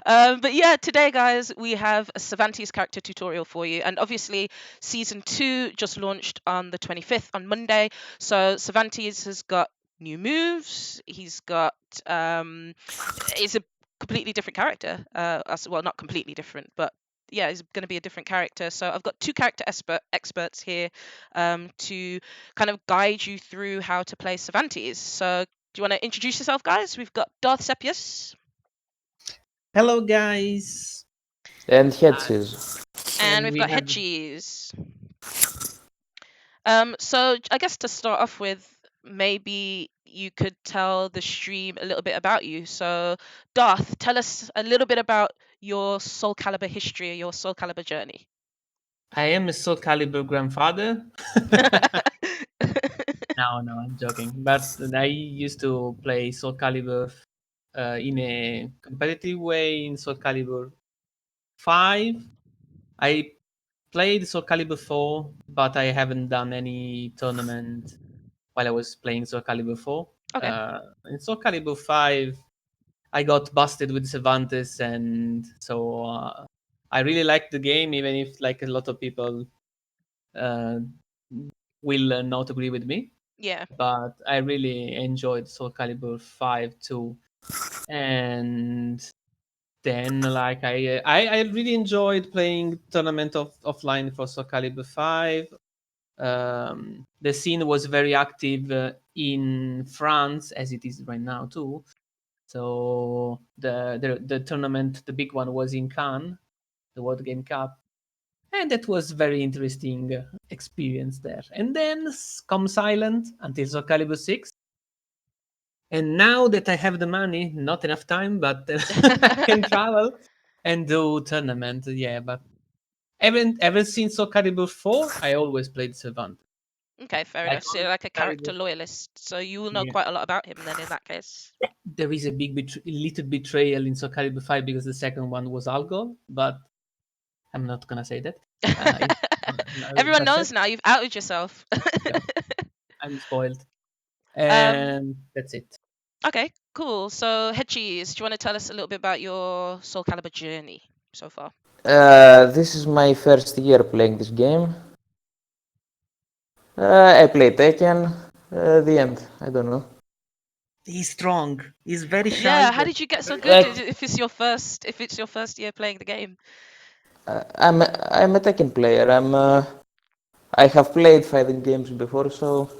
But yeah, today, guys, we have a Cervantes character tutorial for you. And obviously, season 2 just launched on the 25th on Monday. So Cervantes has got new moves. He's got he's a completely different character. Well, not completely different, but yeah, he's going to be a different character. So I've got two character experts here to kind of guide you through how to play Cervantes. So do you want to introduce yourself, guys? We've got Darth Sepius. Hello, guys. And headsets. And And we've we got have. Head Cheese. So I guess to start off with, maybe you could tell the stream a little bit about you. So Darth, tell us a little bit about your SoulCalibur history, your SoulCalibur journey. I am a SoulCalibur grandfather. No, I'm joking. But I used to play SoulCalibur in a competitive way in SoulCalibur 5. I played SoulCalibur 4, but I haven't done any tournament while I was playing SoulCalibur 4. Okay. In SoulCalibur 5, I got busted with Cervantes, and so I really liked the game, even if like a lot of people uh, will not agree with me. Yeah. But I really enjoyed Soul Calibur 5 too, and then like I really enjoyed playing tournament offline for Soul Calibur 5. The scene was very active in France, as it is right now too. So the tournament, the big one, was in Cannes, the World Game Cup, and that was very interesting experience there. And then come silent until Soul Calibur 6. And now that I have the money, not enough time, but I can travel and do tournament. Yeah, but ever since Soul Calibur 4, I always played Cervantes. Okay, fair Like enough. So on you're like a character Calibur, loyalist. So you will know yeah. quite a lot about him then in that case. There is a big little betrayal in Soul Calibur 5 because the second one was Algol, but I'm not gonna say that. Everyone That's it. knows now. You've outed yourself. Yeah, I'm spoiled. um, And that's it. okay, cool. So Head Cheese, do you want to tell us a little bit about your SoulCalibur journey so far? This is my first year playing this game. I play Tekken. The end. I don't know. He's strong. He's very shy, Yeah, how but did you get so very good strong. Like if it's your first year playing the game? I'm a Tekken player. I have played fighting games before, so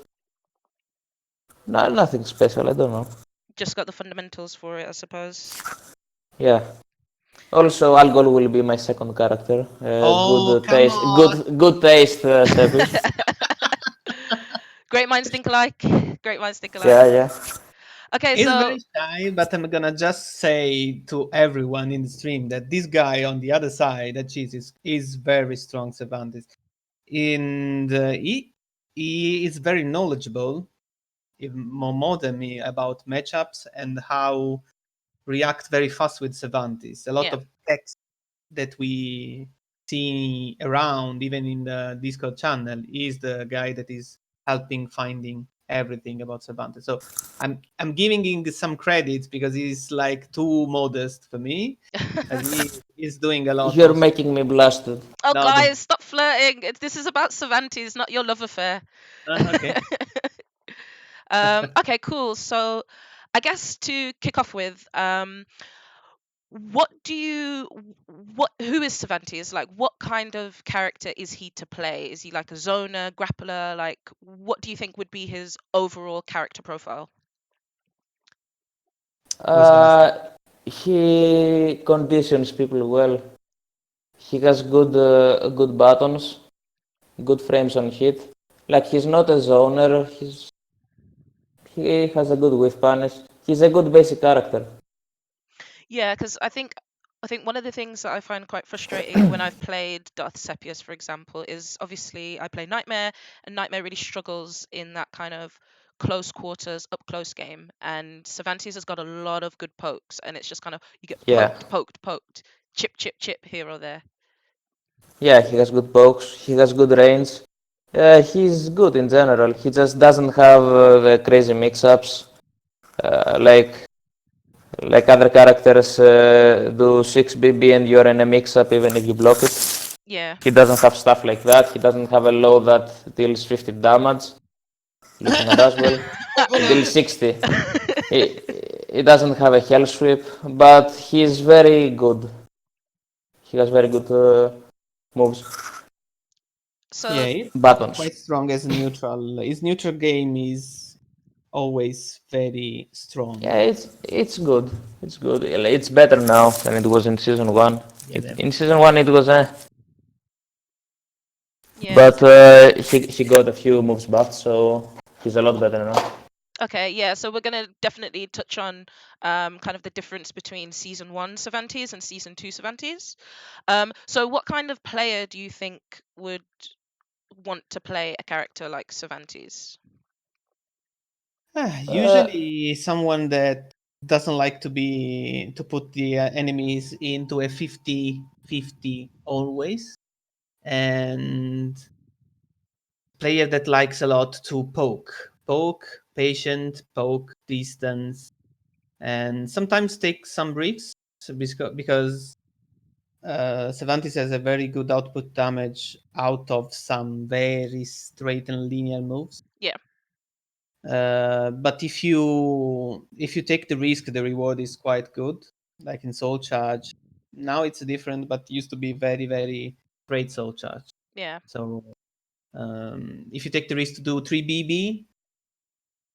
nothing special. I don't know. Just got the fundamentals for it, I suppose. Yeah. Also, Algol will be my second character. Oh, Good come taste. on. Good taste, Sepis. Great minds think alike. Great minds think alike. Yeah. Okay, He's so very shy, but I'm gonna just say to everyone in the stream that this guy on the other side, that Jesus, is very strong Cervantes. He is very knowledgeable, even more than me, about matchups and how react very fast with Cervantes. A lot yeah. of text that we see around, even in the Discord channel, is the guy that is helping finding everything about Cervantes. So I'm giving him some credits because he's like too modest for me, and he is doing a lot You're of. making me blasted. Oh, No, don't. guys, stop flirting. This is about Cervantes, not your love affair. Okay. Okay, cool. So, I guess to kick off with, what do you, who is Cervantes? Like, what kind of character is he to play? Is he like a zoner, grappler? Like, what do you think would be his overall character profile? Who's gonna start? He conditions people well. He has good buttons, good frames on hit. Like he's not a zoner. He has a good whiff punish. He's a good basic character. Yeah, because I think one of the things that I find quite frustrating when I've played Darth Sepius, for example, is obviously I play Nightmare, and Nightmare really struggles in that kind of close quarters, up close game. And Cervantes has got a lot of good pokes, and it's just kind of you get Yeah, poked, chip here or there. yeah. He has good pokes. He has good range. He's good in general. He just doesn't have the crazy mix-ups like Like other characters do 6 BB and you're in a mix-up even if you block it. Yeah. He doesn't have stuff like that. He doesn't have a low that deals 50 damage. Looking at as well. He deals 60. He, he doesn't have a hell sweep, but he's very good. He has very good moves. So Yeah, it's Buttons. quite strong as a neutral. His neutral game is always very strong. Yeah, it's good. It's good. It's better now than it was in season 1. Yeah, In season 1 it was yeah. but he got a few moves back, so he's a lot better now. Okay, yeah, so we're going to definitely touch on kind of the difference between season 1 Cervantes and season 2 Cervantes. So what kind of player do you think would want to play a character like Cervantes? Usually someone that doesn't like to put the enemies into a 50-50 always, and player that likes a lot to poke patient, poke distance, and sometimes take some risks because Cervantes has a very good output damage out of some very straight and linear moves. Yeah. But if you take the risk, the reward is quite good. Like in Soul Charge, now it's different, but used to be very very great Soul Charge. Yeah. So if you take the risk to do 3 BB,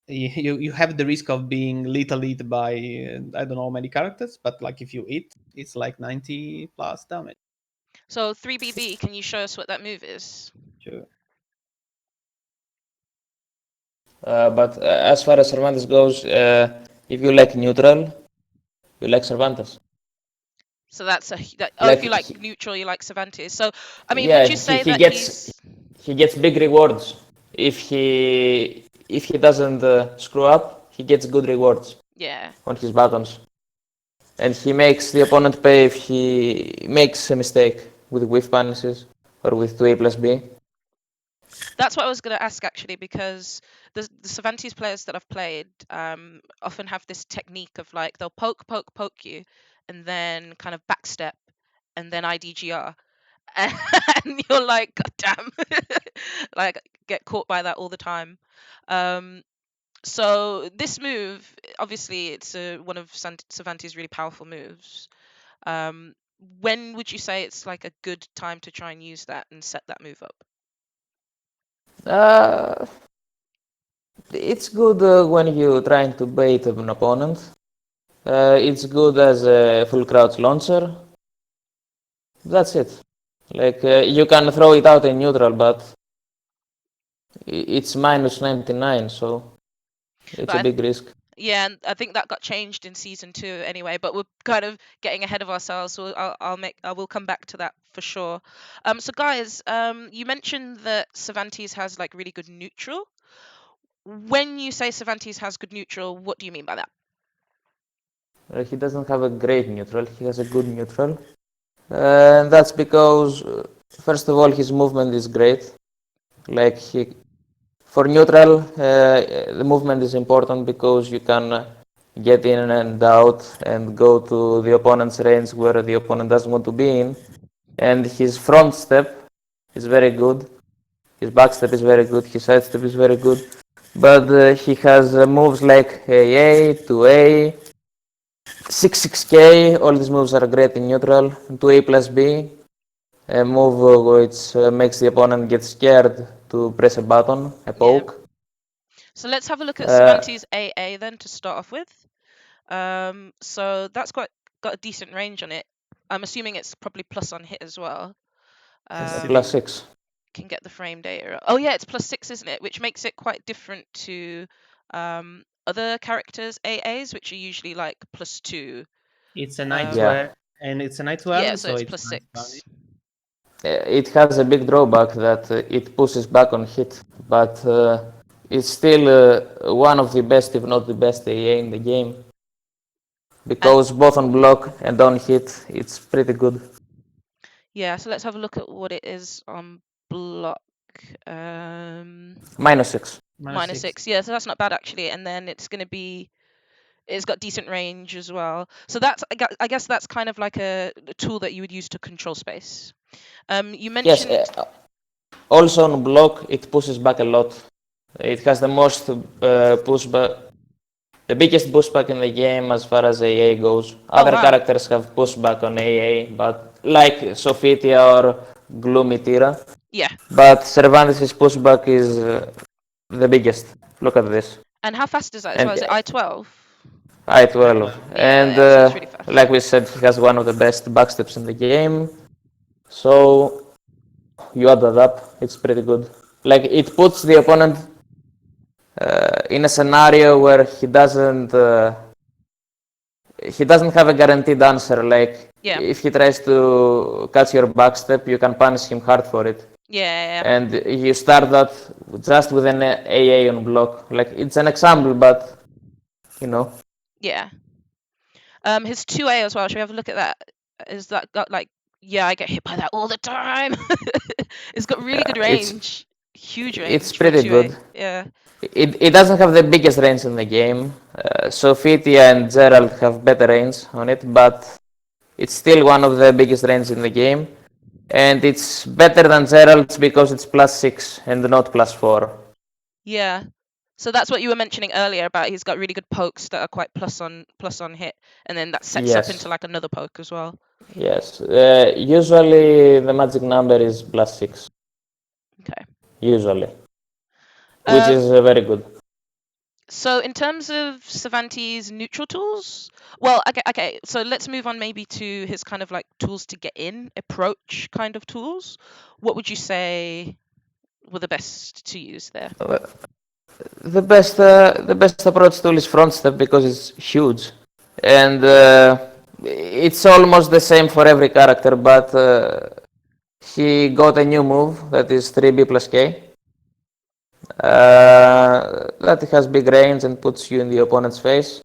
you have the risk of being lethal hit by I don't know how many characters, but like if you hit, it's like 90 plus damage. So 3BB, can you show us what that move is? Sure. But as far as Cervantes goes, if you like neutral, you like Cervantes. So that's Like if you like neutral, you like Cervantes. So I mean, yeah, would you say he that gets big rewards if he doesn't screw up. He gets good rewards Yeah. on his buttons, and he makes the opponent pay if he makes a mistake with whiff balances or with 2A plus B. That's what I was going to ask actually, because the Cervantes players that I've played often have this technique of like they'll poke you, and then kind of backstep, and then IDGR, and you're like, God damn, like get caught by that all the time. So this move, obviously, it's one of Cervantes' really powerful moves. When would you say it's like a good time to try and use that and set that move up? It's good when you're trying to bait an opponent. It's good as a full crouch launcher. That's it. Like you can throw it out in neutral, but it's minus 99, so it's a But big risk. yeah, and I think that got changed in season 2 anyway. But we're kind of getting ahead of ourselves, so I will come back to that for sure. So guys, you mentioned that Cervantes has like really good neutral. When you say Cervantes has good neutral, what do you mean by that? He doesn't have a great neutral, he has a good neutral. And that's because, first of all, his movement is great. Like for neutral, the movement is important because you can get in and out and go to the opponent's range where the opponent doesn't want to be in. And his front step is very good. His back step is very good. His side step is very good. But he has moves like AA, 2A, 6K. All these moves are great in neutral. 2A plus B, a move which makes the opponent get scared to press a button, a poke. Yeah. So let's have a look at Cervantes AA then to start off with. So that's got a decent range on it. I'm assuming it's probably plus on hit as well. Plus 6. Can get the frame data. Oh yeah, it's plus 6, isn't it? Which makes it quite different to other characters AAs, which are usually like plus 2. It's a night Yeah. where and it's a night Yeah, value, so it's it's plus nice 6. value. It has a big drawback that it pushes back on hit, but it's still one of the best, if not the best AA in the game. Because both on block and on hit, it's pretty good. Yeah, so let's have a look at what it is on block. Minus 6. Minus 6. Yeah, so that's not bad actually. And then it's going to be It's got decent range as well. So that's I guess that's kind of like a tool that you would use to control space. You Yes, mentioned also on block, it pushes back a lot. It has the most pushback, the biggest pushback in the game as far as AA goes. oh Other wow. characters have pushback on AA, but like Sophitia or Gloomy Tira. Yeah. But Cervantes' pushback is the biggest. Look at this. And how fast is that as And well? Is it I-12? I-12. And Yeah, so it's really fast. like we said, he has one of the best backsteps in the game. So you add that up, it's pretty good. Like it puts the opponent in a scenario where he doesn't have a guaranteed answer. Like Yeah. if he tries to catch your backstep, you can punish him hard for it. Yeah. And you start that just with an AA on block. Like it's an example, but you know. Yeah. His 2A as well. Should we have a look at that? Is that got like, yeah, I get hit by that all the time. It's got really good range. Huge range It's for a pretty 2A. good. Yeah. It doesn't have the biggest range in the game. Sophitia and Gerald have better range on it, but it's still one of the biggest range in the game. And it's better than Gerald's because it's +6 and not +4. Yeah. So that's what you were mentioning earlier about he's got really good pokes that are quite plus on hit, and then that sets up Yes. into like another poke as well. Yes. Usually the magic number is +6. Okay. Usually. Which is very good. So in terms of Cervantes' neutral tools, well, okay. So let's move on maybe to his kind of like tools to get in, approach kind of tools. What would you say were the best to use there? The best approach tool is front step because it's huge, and it's almost the same for every character. But he got a new move that is 3B plus K. That has big range and puts you in the opponent's face.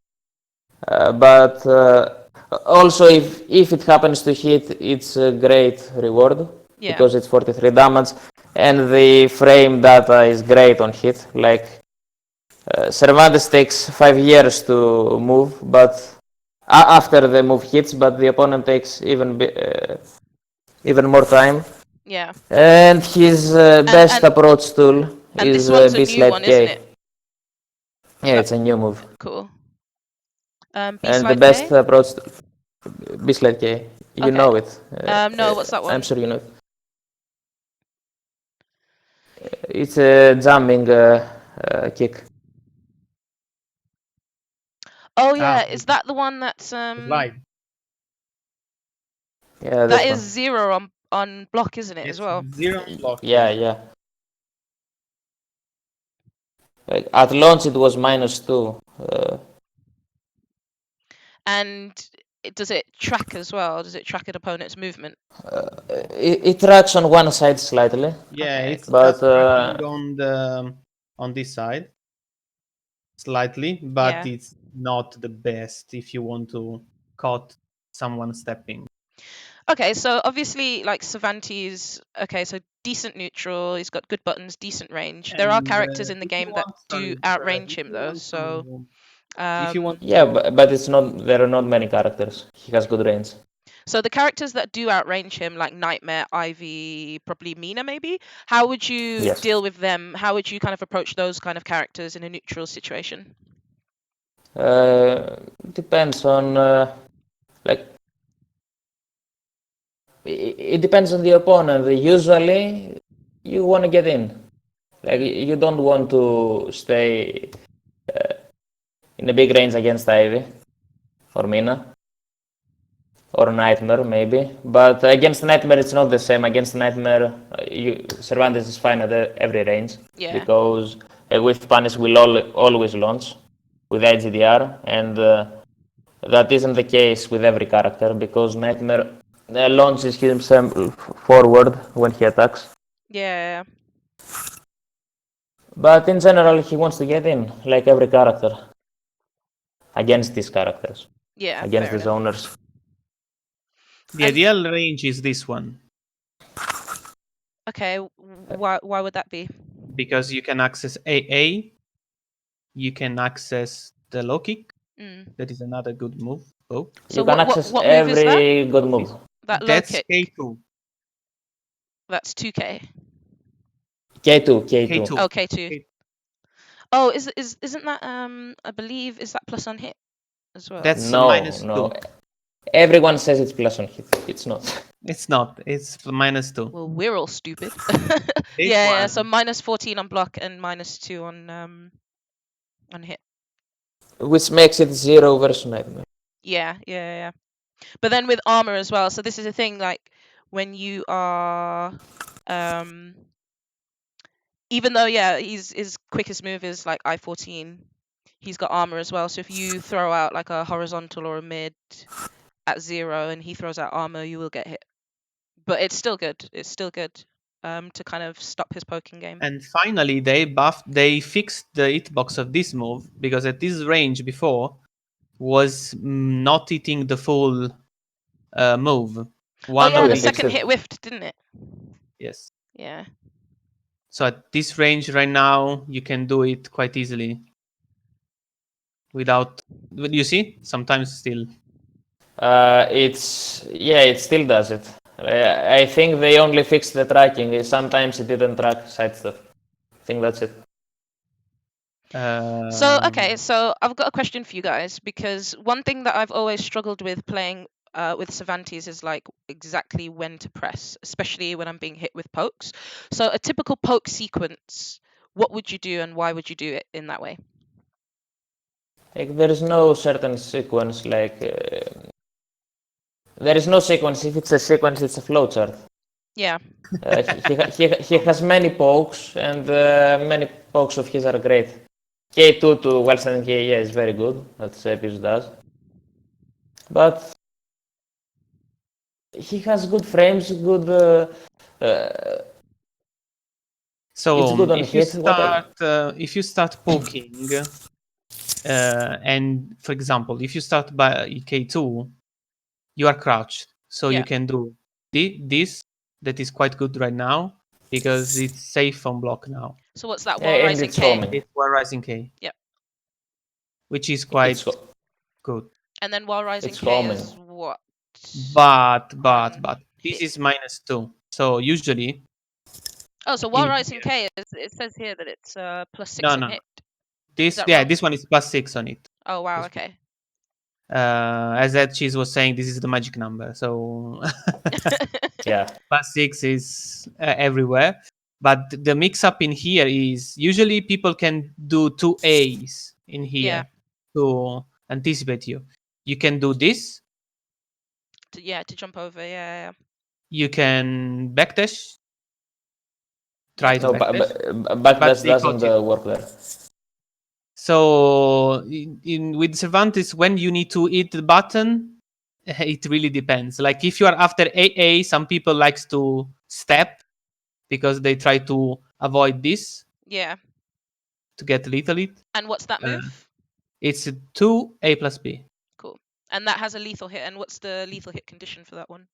But also, if it happens to hit, it's a great reward because it's 43 damage, and the frame data is great on hit. Like Cervantes takes 5 years to move, but after the move hits, but the opponent takes even more time. Yeah. And his best approach tool is This one's a new one, K. isn't it? Yeah, it's a new move. Cool. And the B-Slide best K? approach, B-Slide K. You know it. No, what's that one? I'm sure you know it. It's a jumping kick. Oh yeah, is that the one that's Slide. Yeah, that is 0 on block, isn't it, as well? 0 on block. Yeah. Like at launch it was -2. And does it track as well? Does it track an opponent's movement? It tracks on one side slightly. Yeah, Okay, it's cool. just tracking on this side slightly, but it's not the best if you want to cut someone stepping. Okay, so obviously, like Cervantes, okay, so decent neutral, he's got good buttons, decent range. There are characters in the game that do outrange him, though, so... if you want Yeah, but it's not. There are not many characters. He has good range. So the characters that do outrange him, like Nightmare, Ivy, probably Mina, maybe, how would you deal with them? How would you kind of approach those kind of characters in a neutral situation? Depends on like it depends on the opponent. Usually, you want to get in. Like you don't want to stay in a big range against Ivy or Mina or Nightmare maybe. But against Nightmare, it's not the same. Against Nightmare, Cervantes is fine at every range because with punish will always launch with IGDR, and that isn't the case with every character because Nightmare launches himself forward when he attacks. Yeah. But in general, he wants to get in, like every character, against these characters. Yeah. Against the zoners. The ideal range is this one. Okay, why would that be? Because you can access AA, you can access the low kick, That is another good move. Oh, So You can what access move is that? every good move. That low that's kick. K2. That's 2k. K2, K2. K2. Oh, k2. Oh, isn't that I believe is that plus on hit as well? That's No, minus no. 2. Everyone says it's plus on hit. It's not. It's not. It's minus 2. Well, we're all stupid. This yeah, one. so minus 14 on block and minus 2 on hit. Which makes it 0 versus Nightmare. Yeah. But then with armor as well. So this is the thing, like when you are even though his quickest move is like I-14, he's got armor as well. So if you throw out like a horizontal or a mid at 0 and he throws out armor, you will get hit. But it's still good. It's still good to kind of stop his poking game. And finally, they fixed the hitbox of this move, because at this range before was not hitting the full move. Oh yeah, of the they second fixed it. hit whiffed, didn't it? Yes. Yeah. So at this range right now, you can do it quite easily. Without, you see, sometimes still. It still does it. I think they only fixed the tracking. Sometimes it didn't track side stuff. I think that's it. So okay, so I've got a question for you guys, because one thing that I've always struggled with playing with Cervantes is like exactly when to press, especially when I'm being hit with pokes. So a typical poke sequence, what would you do and why would you do it in that way? Like, there is no certain sequence. There is no sequence. If it's a sequence, it's a flowchart. Yeah. He has many pokes, and many pokes of his are great. K2 to while standing here, is very good. That's Epius does. But he has good frames, good. So it's good on hit. if you start poking, and for example, if you start by K2, you are crouched, so Yeah. you can do this. That is quite good right now because it's safe on block now. So what's that? While And rising it's K. homing. It's one rising K. Yep. Which is quite good. And then while rising It's K homing. is what? But On this hit. is minus 2. So usually. Oh, so while in rising here- K, it says here that it's plus 6 No, on no. hit. This that wrong? this one is plus 6 on it. Oh wow, This okay. As that cheese was saying, this is the magic number. So Yeah. plus 6 is everywhere. But the mix up in here is usually people can do 2 A's in here to anticipate you. You can do this. To jump over, yeah. You can backdash. Try to No, backdash. backdash they caught doesn't you. work there. So with Cervantes, when you need to hit the button, it really depends. Like if you are after AA, some people likes to step because they try to avoid this. Yeah. To get lethal hit. And what's that move? It's 2A plus B. Cool. And that has a lethal hit. And what's the lethal hit condition for that one?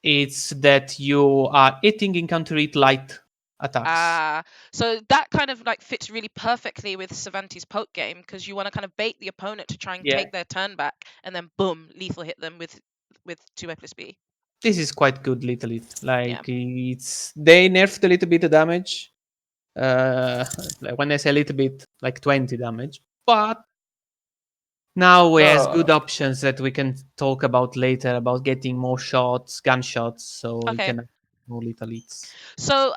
It's that you are hitting in counter hit light attacks. So that kind of like fits really perfectly with Cervantes' poke game, because you want to kind of bait the opponent to try and take their turn back, and then boom, lethal hit them with 2A plus B. This is quite good lethal hit. It's they nerfed a little bit of damage. When I say a little bit, like 20 damage, but now we has good options that we can talk about later about getting more shots, gunshots, so we can have more lethal hits. So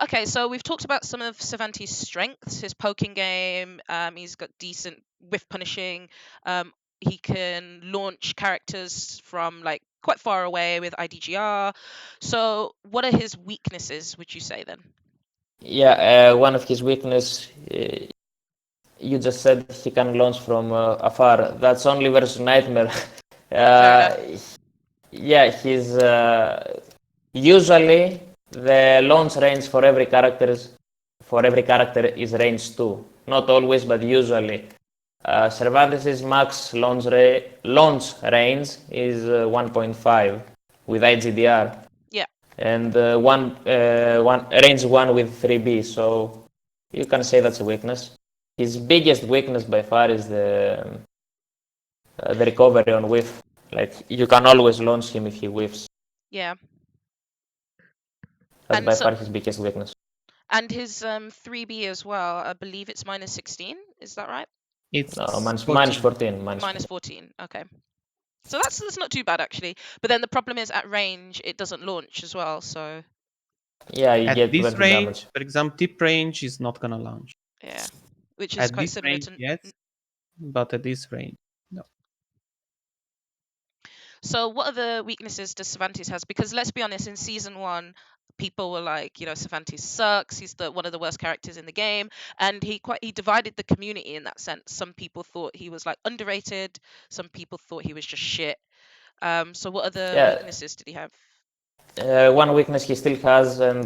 we've talked about some of Cervantes' strengths, his poking game. He's got decent whiff punishing. He can launch characters from like quite far away with IDGR. So what are his weaknesses, would you say then? Yeah, one of his weaknesses, you just said he can launch from afar. That's only versus Nightmare. Yeah, he's usually the launch range for every character is range 2. Not always, but usually. Cervantes' max launch range is 1.5 with IGDR. Yeah. And one range 1 with 3B, so you can say that's a weakness. His biggest weakness by far is the the recovery on whiff. Like, you can always launch him if he whiffs. Yeah. That's And by so far his biggest weakness. and his 3B as well, I believe it's -16. Is that right? It's No, minus 14. 14. -14. Okay. So that's not too bad actually. But then the problem is at range it doesn't launch as well. So Yeah, you At get this 20 range, damage. for example, tip range is not gonna launch. yeah, which is At quite this similar range, to. yes, but at this range, no. So what other weaknesses does Cervantes has? Because let's be honest, in season 1, people were like, Cervantes sucks. He's the one of the worst characters in the game, and he divided the community in that sense. Some people thought he was like underrated. Some people thought he was just shit. So what other Yeah, weaknesses did he have? one weakness he still has, and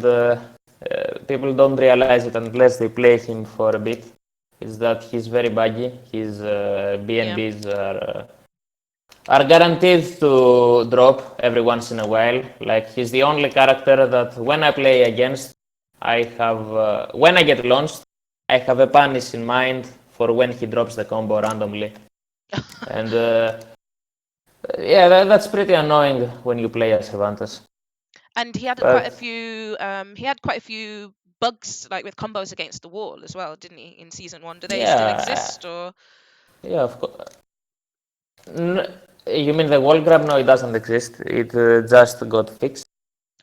people don't realize it unless they play him for a bit, is that he's very buggy. His Yeah. BNBs are guaranteed to drop every once in a while. Like, he's the only character that when I play against, I have when I get launched, I have a punish in mind for when he drops the combo randomly, and yeah, that's pretty annoying when you play as Cervantes. And he had quite a But few. He had quite a few bugs, like with combos against the wall as well, didn't he? In season 1, do they still yeah, exist or? yeah, of course. You mean the wall grab? No, it doesn't exist. It just got fixed,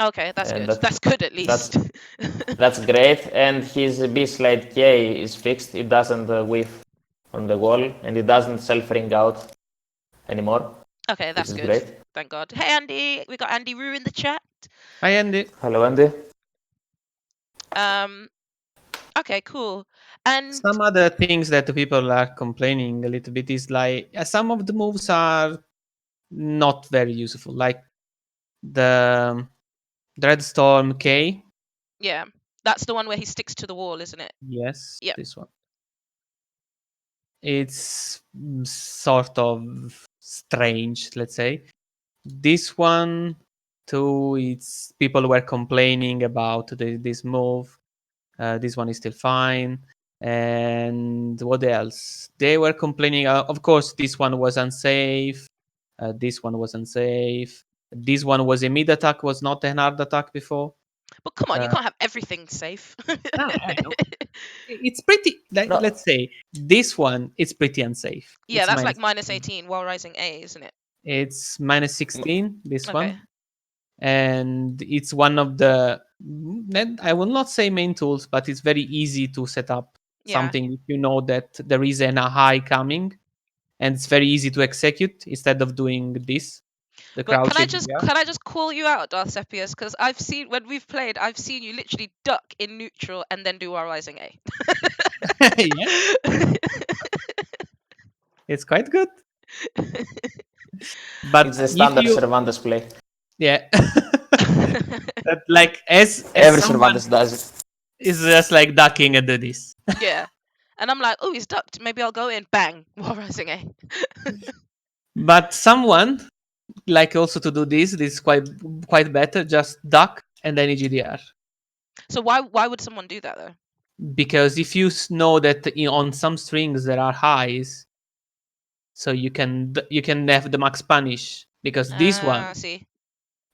Okay, that's and good. That's good at that's least. that's great. And his B slide K is fixed. It doesn't whiff on the wall, and it doesn't self ring out anymore, Okay, which that's is good. great. Thank God. Hey Andy, we got Andy Rue in the chat. Hi, Andy. Hello, Andy. Okay, cool. And Some other things that people are complaining a little bit is like some of the moves are not very useful, like the Dreadstorm K. yeah, that's the one where he sticks to the wall, isn't it? Yes, Yeah. this one. It's sort of strange, let's say. This one too, it's people were complaining about this move. This one is still fine. And what else? They were complaining. Of course, this one was unsafe. This one was unsafe. This one was a mid attack, was not a hard attack before. But come on, you Uh, can't have everything safe. I know. It's pretty. Like, No, let's say this one is pretty unsafe. Yeah, It's that's like minus. -18 while rising A, isn't it? It's minus 16. This Okay. one, and it's one of the. I will not say main tools, but it's very easy to set up Yeah. something if you know that there is a high coming, and it's very easy to execute instead of doing this. The But crouch HDR. can I just call you out, Darcepius? Because I've seen when we've played, I've seen you literally duck in neutral and then do while rising A. Yeah, it's quite good. But it's the if standard you, Cervantes play. yeah, that like as Every someone Cervantes does it. is just like ducking and do this. Yeah. And I'm like, oh, he's ducked. Maybe I'll go in. Bang. While rising A. But someone like also to do this is quite better. Just duck and then EGDR. So why would someone do that though? Because if you know that on some strings there are highs, so you can have the max punish, because this one See.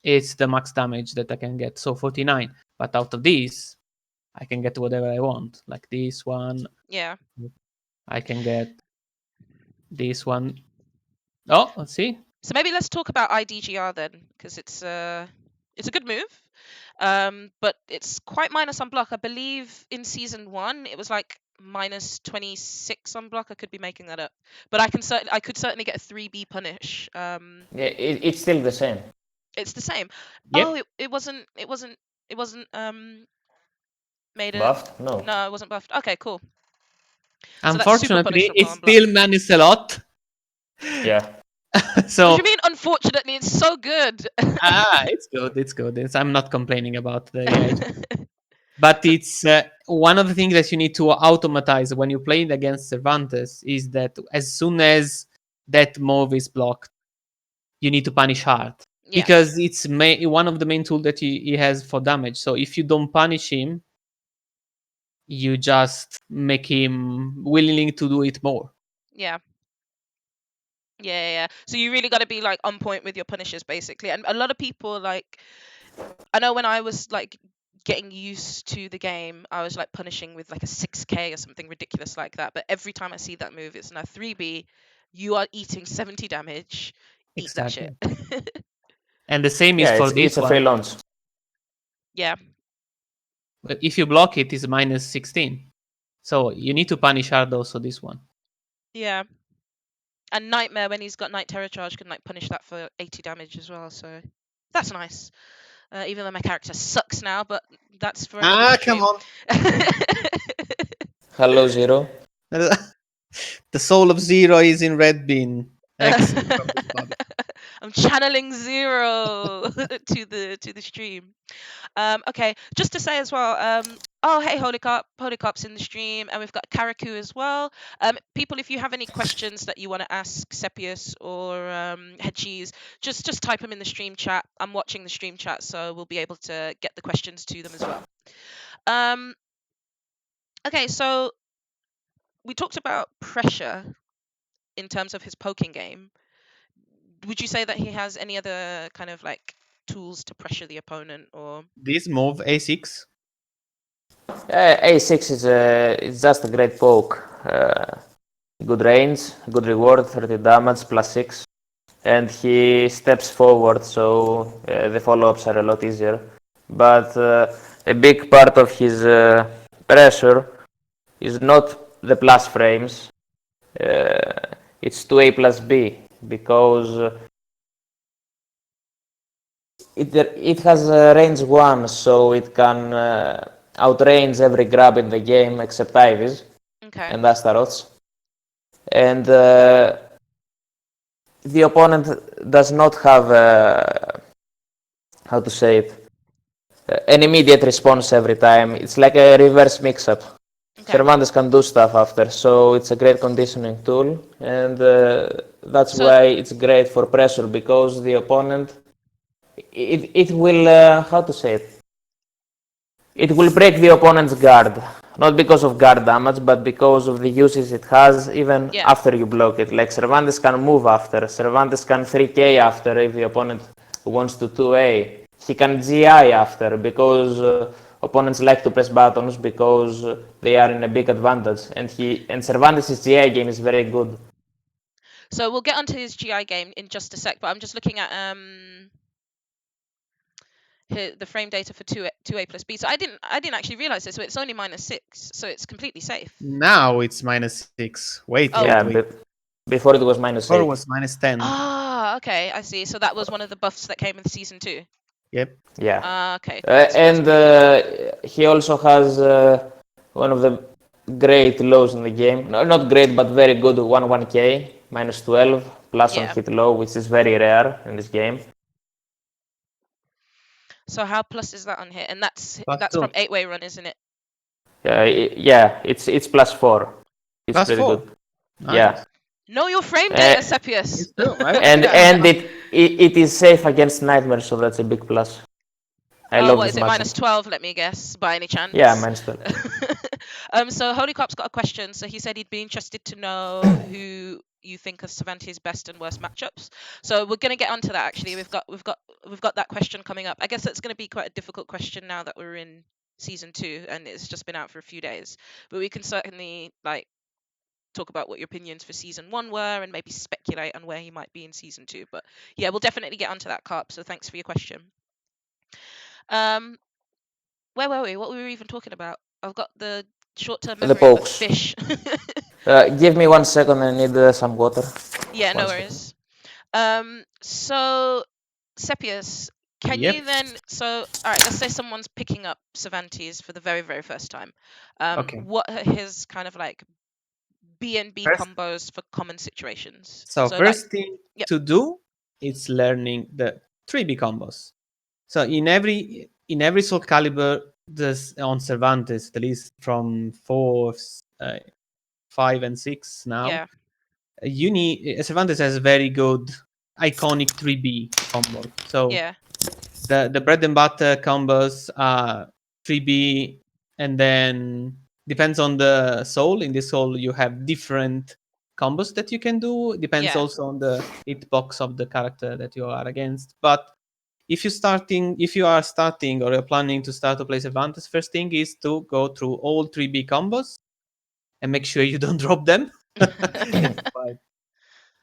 is the max damage that I can get, so 49. But out of these, I can get whatever I want, like this one. Yeah. I can get this one. Oh, let's see. So maybe let's talk about IDGR then, because it's a good move. But it's quite minus on block. I believe in season 1 it was like -26 on block. I could be making that up, but I could certainly get a 3B punish. Yeah, it's still the same. It's the same. Yep. Oh, it wasn't made a Buffed? No. no, it wasn't buffed. Okay, cool. So that's super Unfortunately, punishable it on block. still managed a lot. Yeah. What So do you mean? Unfortunately, it's so good. it's good. It's good. I'm not complaining about the edge. But it's one of the things that you need to automatize when you're playing against Cervantes is that as soon as that move is blocked, you need to punish hard, Yeah. because it's one of the main tools that he has for damage. So if you don't punish him, you just make him willing to do it more. Yeah. Yeah. So you really got to be like on point with your punishes, basically. And a lot of people, like, I know when I was like getting used to the game, I was like punishing with like a 6k or something ridiculous like that. But every time I see that move, it's now 3B. You are eating 70 damage. Eat that shit. Exactly. And the same is Yeah, for it's this a free one. launch. Yeah. But if you block it, it's minus 16. So you need to punish hard also this one. Yeah. And Nightmare, when he's got Night Terror Charge, can like punish that for 80 damage as well. So that's nice. Even though my character sucks now, but that's for another stream. Come on. Hello, Zero. The soul of Zero is in red bin. Exit from this body. I'm channeling Zero to the stream. Okay, just to say as well. Oh, hey, Holycop's in the stream, and we've got Karaku as well. People, if you have any questions that you want to ask Sepius or Head Cheese, just type them in the stream chat. I'm watching the stream chat, so we'll be able to get the questions to them as well. Okay, so we talked about pressure in terms of his poking game. Would you say that he has any other kind of like tools to pressure the opponent, or This move, A6. A6 is just a great poke. Good range, good reward, 30 damage, +6. And he steps forward, so the follow-ups are a lot easier. But a big part of his pressure is not the plus frames. It's 2A plus B, because it has range 1, so it can outrange every grab in the game except Ivy's okay? and Astaroth's. And the opponent does not have, how to say it, an immediate response every time. It's like a reverse mix-up. Okay. Cervantes can do stuff after, so it's a great conditioning tool, and that's So- why it's great for pressure, because the opponent, it will, how to say it, it will break the opponent's guard, not because of guard damage, but because of the uses it has even Yeah. after you block it. Like Cervantes can move after, Cervantes can 3k after if the opponent wants to 2A. He can GI after, because opponents like to press buttons because they are in a big advantage, and Cervantes' GI game is very good. So we'll get onto his GI game in just a sec, but I'm just looking at the frame data for 2A plus B. So I didn't actually realize this, so it's only -6, so it's completely safe. Now it's -6. Wait, Oh. Yeah, wait. before it was -8. Before it was -10. Ah, okay, I see. So that was one of the buffs that came with season 2. Yep. Yeah. Okay. That's And pretty cool. he also has one of the great lows in the game. No, not great, but very good 1-1k, -12, plus on Yeah. hit low, which is very rare in this game. So how plus is that on hit? And that's +2. from 8-way run, isn't it? Yeah, it's +4. It's +4. pretty good. Nice. Yeah. Know your frame data, Sepius. It's true, right? And it is safe against nightmares, so that's a big plus. I love What this is it? matchup. -12, let me guess, by any chance? Yeah, -12. So Holycop's got a question. So he said he'd be interested to know who you think are Cervantes' best and worst matchups. So we're going to get onto that actually. We've got that question coming up. I guess that's going to be quite a difficult question now that we're in season 2 and it's just been out for a few days. But we can certainly like talk about what your opinions for season 1 were and maybe speculate on where he might be in season 2. But yeah, we'll definitely get onto that, Carp. So thanks for your question. Where were we? What were we even talking about? I've got the short-term The memory of a pokes. fish. Give me 1 second, I need some water. Yeah, no One worries. So Sepius, can Yep. you then? So all right, let's say someone's picking up Cervantes for the very, very first time. Okay. What are his kind of like B&B First- combos for common situations? So like- first thing Yep. to do is learning the 3B combos. So in every SoulCalibur, this on Cervantes, the list from 4, 5, and 6 now. yeah, Cervantes has a very good iconic 3B combo. So yeah, the bread and butter combos are 3B, and then depends on the soul. In this soul, you have different combos that you can do. It depends Yeah. also on the hitbox of the character that you are against. But if you are starting or you're planning to start to play Cervantes, first thing is to go through all 3B combos and make sure you don't drop them. It's quite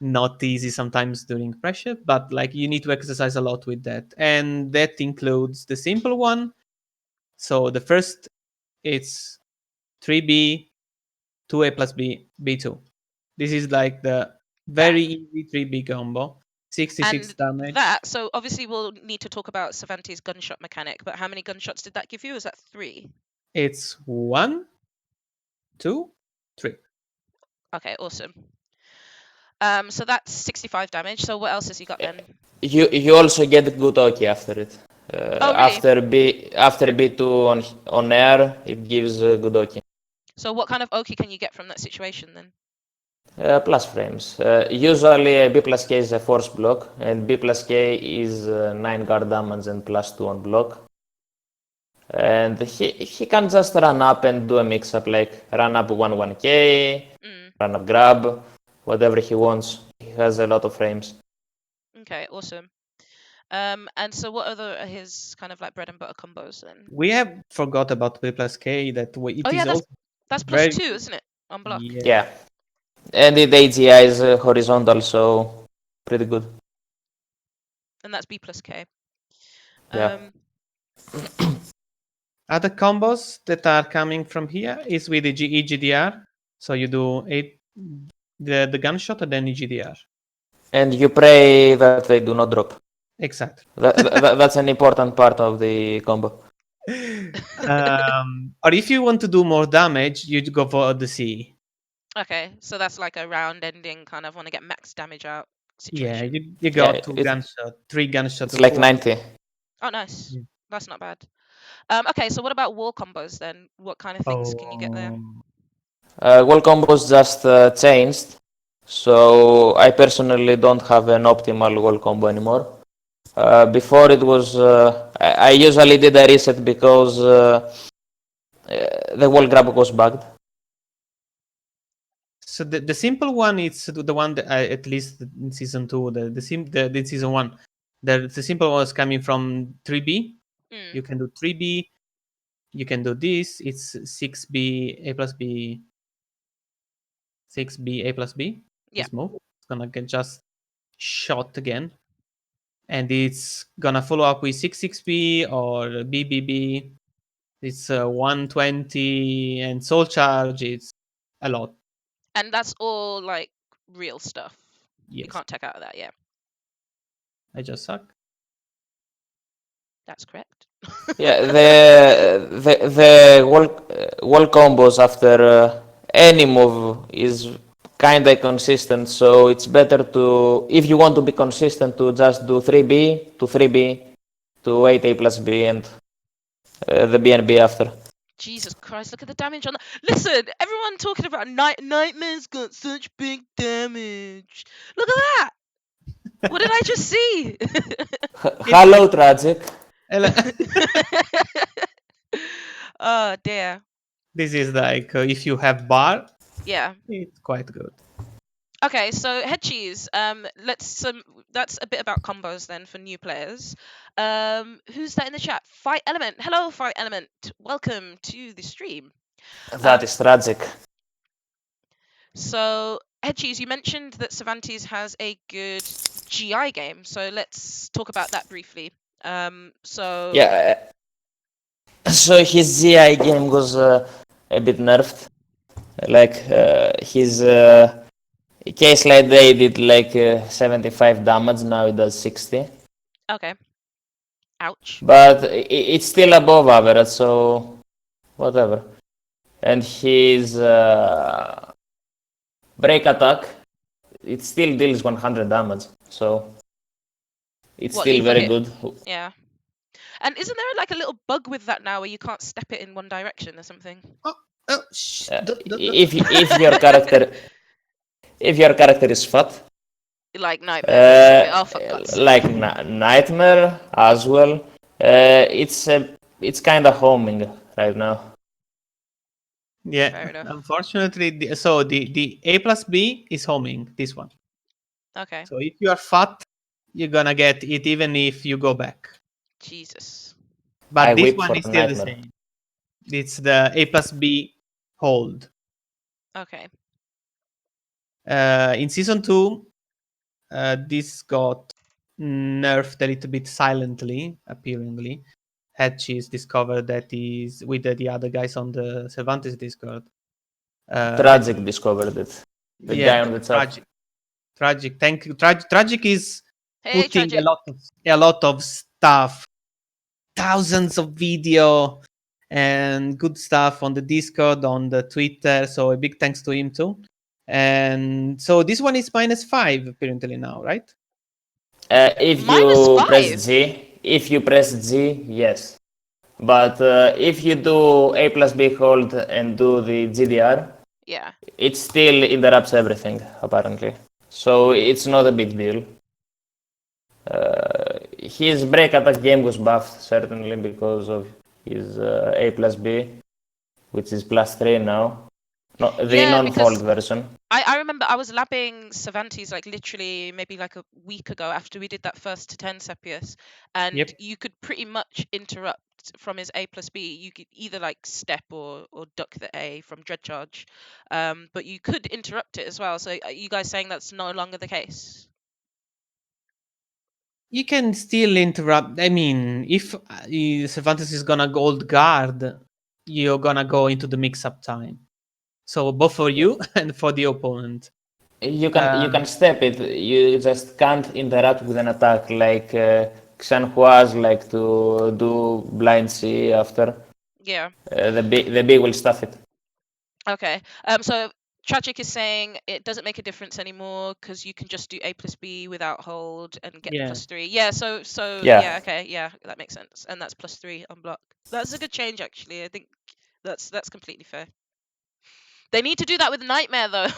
not easy sometimes during pressure, but like you need to exercise a lot with that. And that includes the simple one. So the first, it's 3B, 2A plus B, B2. This is like the very easy 3B combo. 66 And damage. so obviously we'll need to talk about Cervantes gunshot mechanic, but how many gunshots did that give you? Is that 3? It's 1, 2, 3. Okay, awesome. So that's 65 damage. So what else has he got then? You also get good Oki after it. Oh, really? After B2 on air, it gives good Oki. So what kind of Oki can you get from that situation then? Plus frames. Usually B plus K is a force block, and B plus K is 9 guard damage and plus 2 on block. And he can just run up and do a mix up, like run up 1-1K, run up grab, whatever he wants. He has a lot of frames. Okay, awesome. And so what other are his kind of like bread and butter combos then? We have forgot about B plus K that it Oh is yeah, also that's very +2, isn't it? On block. Yeah. And the AGI is horizontal, so pretty good. And that's B plus K. Yeah. Other combos that are coming from here is with the EGDR. So you do the gunshot and then EGDR. And you pray that they do not drop. Exactly. That's an important part of the combo. Or if you want to do more damage, you go for the C. Okay, so that's like a round ending kind of want to get max damage out Yeah, situation. you got Yeah, 3 gunshots. it's like 90. Oh, nice. Yeah. That's not bad. Okay, so what about wall combos then? What kind of things can you get there? Wall combos just changed, so I personally don't have an optimal wall combo anymore. Before it was, I usually did a reset because the wall grab was bugged. So the simple one is the one that at least in season 2, the season 1, the simple one is coming from 3B. You can do 3B. You can do this. It's 6B A plus B. 6B A plus B. Yeah. This move. It's gonna get just shot again. And it's gonna follow up with 6B or BBB. It's 120 and soul charge. It's a lot. And that's all like real stuff. Yes. You can't take out of that, yeah. I just suck. That's correct. Yeah, the wall combos after any move is kinda consistent, so it's better to, if you want to be consistent, to just do 3B to 3B to 8A plus B and the B and B after. Jesus Christ, look at the damage on that. Listen, everyone talking about Nightmare's got such big damage. Look at that. What did I just see? Hello, Tragic. Oh, dear. This is like if you have bar, Yeah. it's quite good. Okay, so head cheese. That's a bit about combos then for new players. Who's that in the chat? Fight Element. Hello, Fight Element. Welcome to the stream. That is Tragic. So head cheese, you mentioned that Cervantes has a good GI game, so let's talk about that briefly. Yeah. So his GI game was a bit nerfed. Like his K-Slide Day did like 75 damage, now it does 60. Okay. Ouch. But it's still above average, so whatever. And his break attack, it still deals 100 damage, so it's still lethal very hit? good. Yeah. And isn't there like a little bug with that now where you can't step it in one direction or something? If your character is fat, Like Nightmare. Oh, for God's sake. like Nightmare as well, it's kind of homing right now. Yeah, Fair enough. unfortunately, the A plus B is homing, this one. Okay. So if you are fat, you're gonna get it even if you go back. Jesus. I But this whip one for is still the Nightmare. same. It's the A plus B hold. Okay. In season 2, this got nerfed a little bit silently, appearingly. Hedges discovered that he's with the other guys on the Cervantes Discord. That Tragic discovered it. The guy yeah, on the chat. tragic. Thank you. Tragic is Hey, putting tragic. a lot of stuff, thousands of video and good stuff on the Discord, on the Twitter. So a big thanks to him too. And so this one is -5 apparently now, right? If Minus you press five. if you press G, yes. But if you do A plus B hold and do the GDR, Yeah. it still interrupts everything, apparently. So it's not a big deal. His break attack game was buffed, certainly, because of his A plus B, which is +3 now. The Yeah, non-fold because version. I remember I was labbing Cervantes like literally maybe like a week ago after we did that first to 10 Sepius, and Yep. you could pretty much interrupt from his A plus B. You could either like step or duck the A from Dread Charge, but you could interrupt it as well. So are you guys saying that's no longer the case? You can still interrupt. I mean, if Cervantes is gonna gold guard, you're gonna go into the mix-up time. So both for you and for the opponent. You can step it. You just can't interact with an attack like Xanhuas like to do blind C after. Yeah. The B will stuff it. Okay. So Tragic is saying it doesn't make a difference anymore because you can just do A plus B without hold and get the Yeah. +3. Yeah. So Yeah. yeah. Okay. Yeah, that makes sense. And that's +3 on block. That's a good change actually. I think that's completely fair. They need to do that with Nightmare though.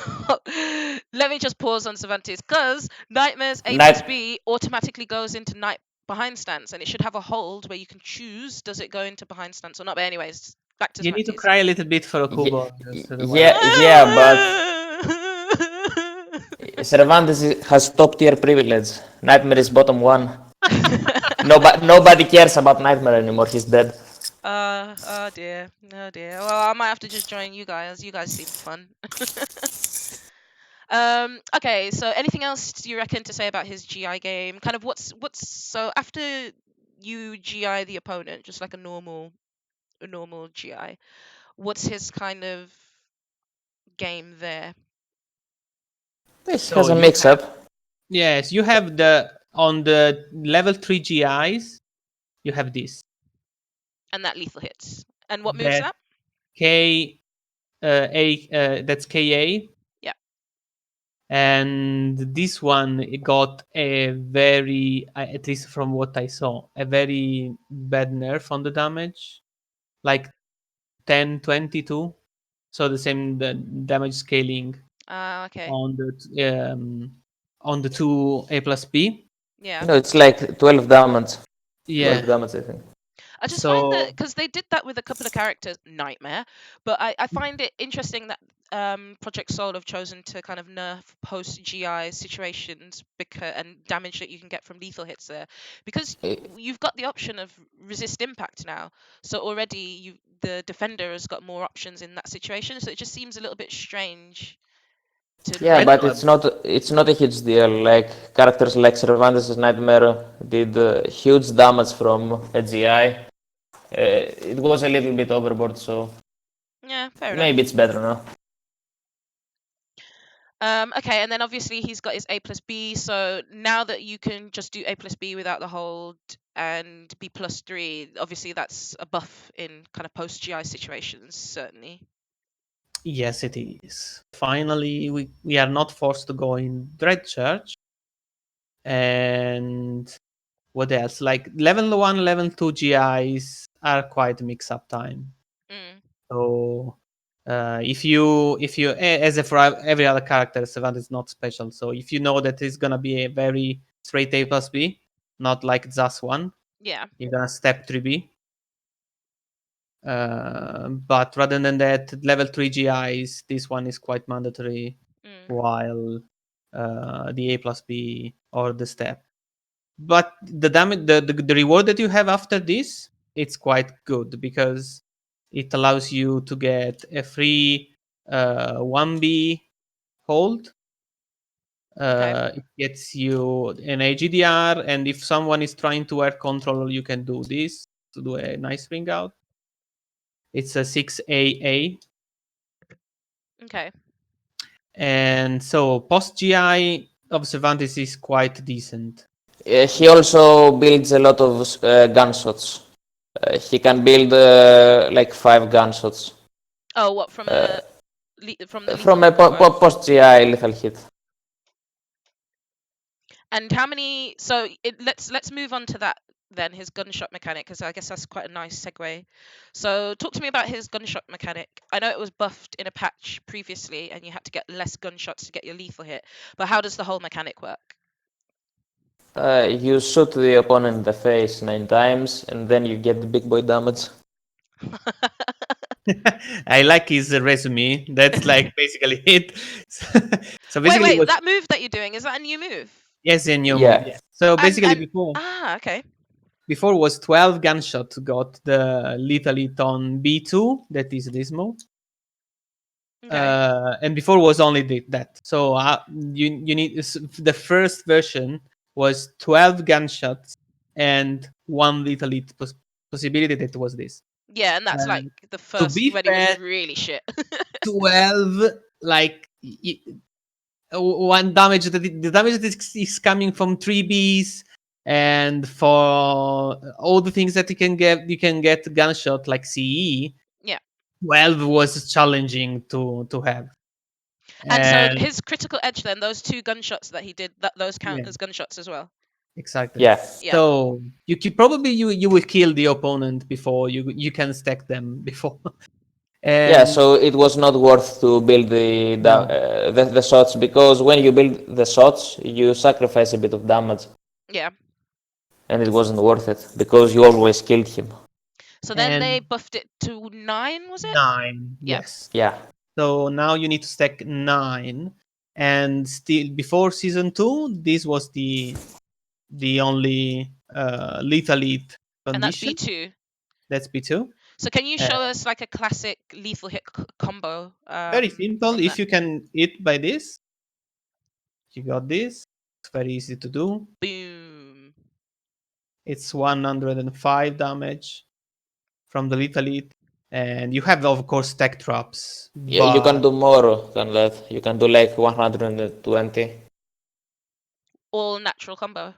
Let me just pause on Cervantes because Nightmare's A plus Night. B automatically goes into night behind stance and it should have a hold where you can choose does it go into behind stance or not. But anyways, back to You need to Cervantes. cry a little bit for a Yeah, Kubo. Otherwise, yeah, but Cervantes has top tier privilege. Nightmare is bottom one. Nobody cares about Nightmare anymore. He's dead. Oh dear, oh dear. Well, I might have to just join you guys. You guys seem fun. Okay, so anything else do you reckon to say about his GI game? Kind of what's so after you GI the opponent, just like a normal GI, what's his kind of game there? This so has a you mix have up. yes, you have the on the level 3 GIs, you have this. And that lethal hits. And what moves That that? K that's KA. Yeah. And this one it got a very at least from what I saw, a very bad nerf on the damage. Like 10, 22. So the same the damage scaling Okay. on the two A plus B. Yeah. No, it's like 12 damage. 12 Yeah. damage, I think. I just find that So because they did that with a couple of characters, Nightmare, but I find it interesting that Project Soul have chosen to kind of nerf post GI situations because and damage that you can get from lethal hits there because Eh, you've got the option of resist impact now. So already the defender has got more options in that situation. So it just seems a little bit strange to Yeah, I nerf don't but it. know. it's not a huge deal. Like characters like Cervantes' Nightmare did huge damage from a GI. It was a little bit overboard, so Yeah, fair enough. maybe it's better now. Okay, and then obviously he's got his A plus B. So now that you can just do A plus B without the hold and B +3, obviously that's a buff in kind of post GI situations, certainly. Yes, it is. Finally, we are not forced to go in Dread Church. And what else? Like level 1, level 2 GIs are quite mix up time. Mm, So if you as if for every other character, Savant is not special. So if you know that it's gonna be a very straight A plus B, not like just one, yeah. you're gonna step 3B. But rather than that, level 3 GIs, this one is quite mandatory, while the A plus B or the step. But the damage, the reward that you have after this, it's quite good because it allows you to get a free 1B hold. It gets you an AGDR, and if someone is trying to air control, you can do this to do a nice ring out. It's a 6AA. Okay. And so post GI of Cervantes is quite decent. He also builds a lot of gunshots. He can build like 5 gunshots. Oh, what from the lethal From a hit requirement? post GI lethal hit. And how many? So let's move on to that then. His gunshot mechanic, because I guess that's quite a nice segue. So talk to me about his gunshot mechanic. I know it was buffed in a patch previously, and you had to get less gunshots to get your lethal hit. But how does the whole mechanic work? You shoot the opponent in the face 9 times, and then you get the big boy damage. I like his resume. That's like basically it. So basically, wait, that move that you're doing, is that a new move? yes, a new Yeah. move. Yeah. So basically, Okay. before was 12 gunshot got the lethal hit on B2. That is this move. Okay. And before was only that. So you need the first version was 12 gunshots and 1 lethal hit possibility. That was this. Yeah, and that's like the To first be when it was fair, really shit. 12 like one damage that the damage that is coming from 3Bs, and for all the things that you can get gunshot like CE. Yeah. 12 was challenging to have. And so his critical edge then, those 2 gunshots that he did, those count as gunshots as well. Exactly. Yeah. So you could probably you will kill the opponent before you can stack them before. Yeah, so it was not worth to build the shots, because when you build the shots, you sacrifice a bit of damage. Yeah. And it wasn't worth it because you always killed him. So then they buffed it to 9, was it? 9. Yes. Yeah. So now you need to stack 9, and still before season 2, this was the only lethal hit condition. And that's B2. That's B2. So can you show us like a classic lethal hit combo? Very simple. If you can hit by this, you got this. It's very easy to do. Boom. It's 105 damage from the lethal hit. And you have, of course, stack traps. Yeah, you can do more than that. You can do like 120. All natural combo.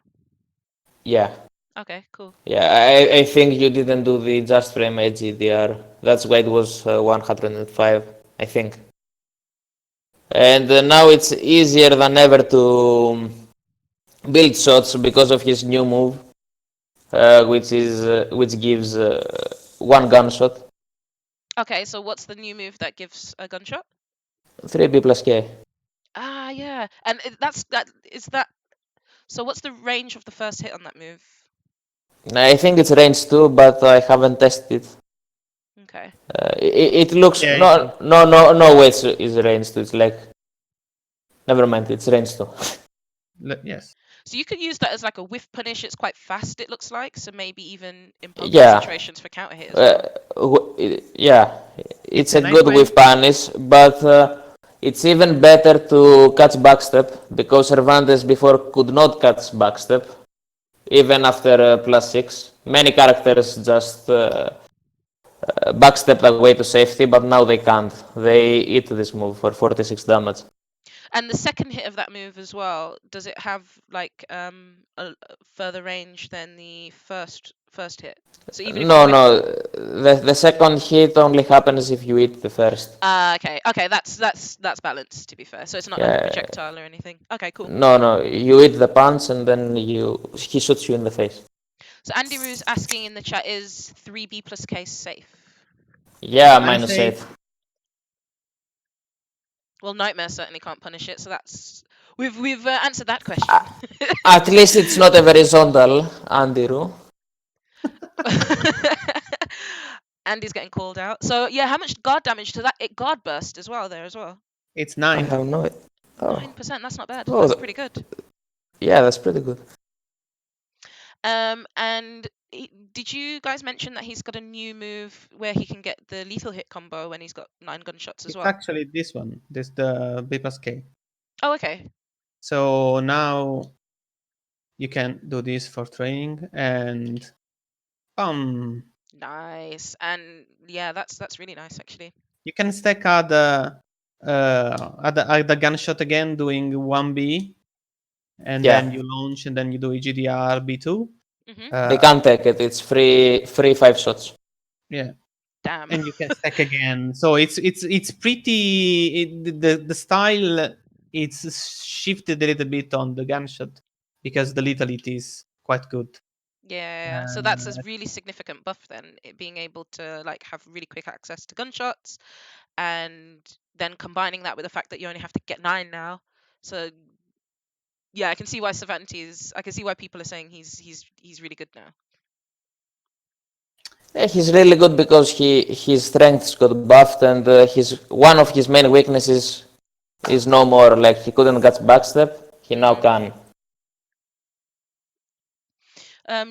Yeah. Okay, cool. Yeah, I think you didn't do the just frame AGDR. That's why it was 105, I think. And now it's easier than ever to build shots because of his new move, which gives 1 gunshot. Okay, so what's the new move that gives a gunshot? 3B plus K. Ah, yeah. And so what's the range of the first hit on that move? I think it's range 2, but I haven't tested it. Okay. It looks no way it's range 2. It's like, never mind, it's range 2. Yes. So you could use that as like a whiff punish. It's quite fast, it looks like. So maybe even in both situations for counter hit as well. Yeah, it's a good whiff punish, but it's even better to catch backstep, because Cervantes before could not catch backstep, even after +6. Many characters just backstep away to safety, but now they can't. They eat this move for 46 damage. And the second hit of that move as well, does it have like a further range than the first hit? So even if no, the second hit only happens if you hit the first. Okay, that's balanced, to be fair. So it's not like a projectile or anything. Okay, cool. No, you hit the punch and then he shoots you in the face. So Andy Rue's asking in the chat, is 3B plus K safe? Yeah, -8. Well, Nightmare certainly can't punish it, so that's we've answered that question. At least it's not a horizontal, Andy Rue. Andy's getting called out. So yeah, how much guard damage to that? It guard burst as well there as well. It's I 9. have no. Oh, 9%. That's not bad. oh, That's pretty good. yeah, that's pretty good. And did you guys mention that he's got a new move where he can get the lethal hit combo when he's got 9 gunshots as It's well? actually this one. This the B plus K. Oh, okay. So now you can do this for training and Nice. And yeah, that's really nice actually. you can stack other gunshot again, doing 1B, and Yeah. then you launch, and then you do EGDR B2. Mhm. They can't take it. It's free 5 shots. Yeah, Damn. and you can stack again. So it's pretty. The style it's shifted a little bit on the gunshot because the lethality is quite good. Yeah, so that's a really significant buff then, it being able to like have really quick access to gunshots, and then combining that with the fact that you only have to get 9 now. So yeah, I can see why Cervantes. I can see why people are saying he's really good now. Yeah, he's really good because his strengths got buffed, and one of his main weaknesses is no more. Like, he couldn't catch backstep. He now can.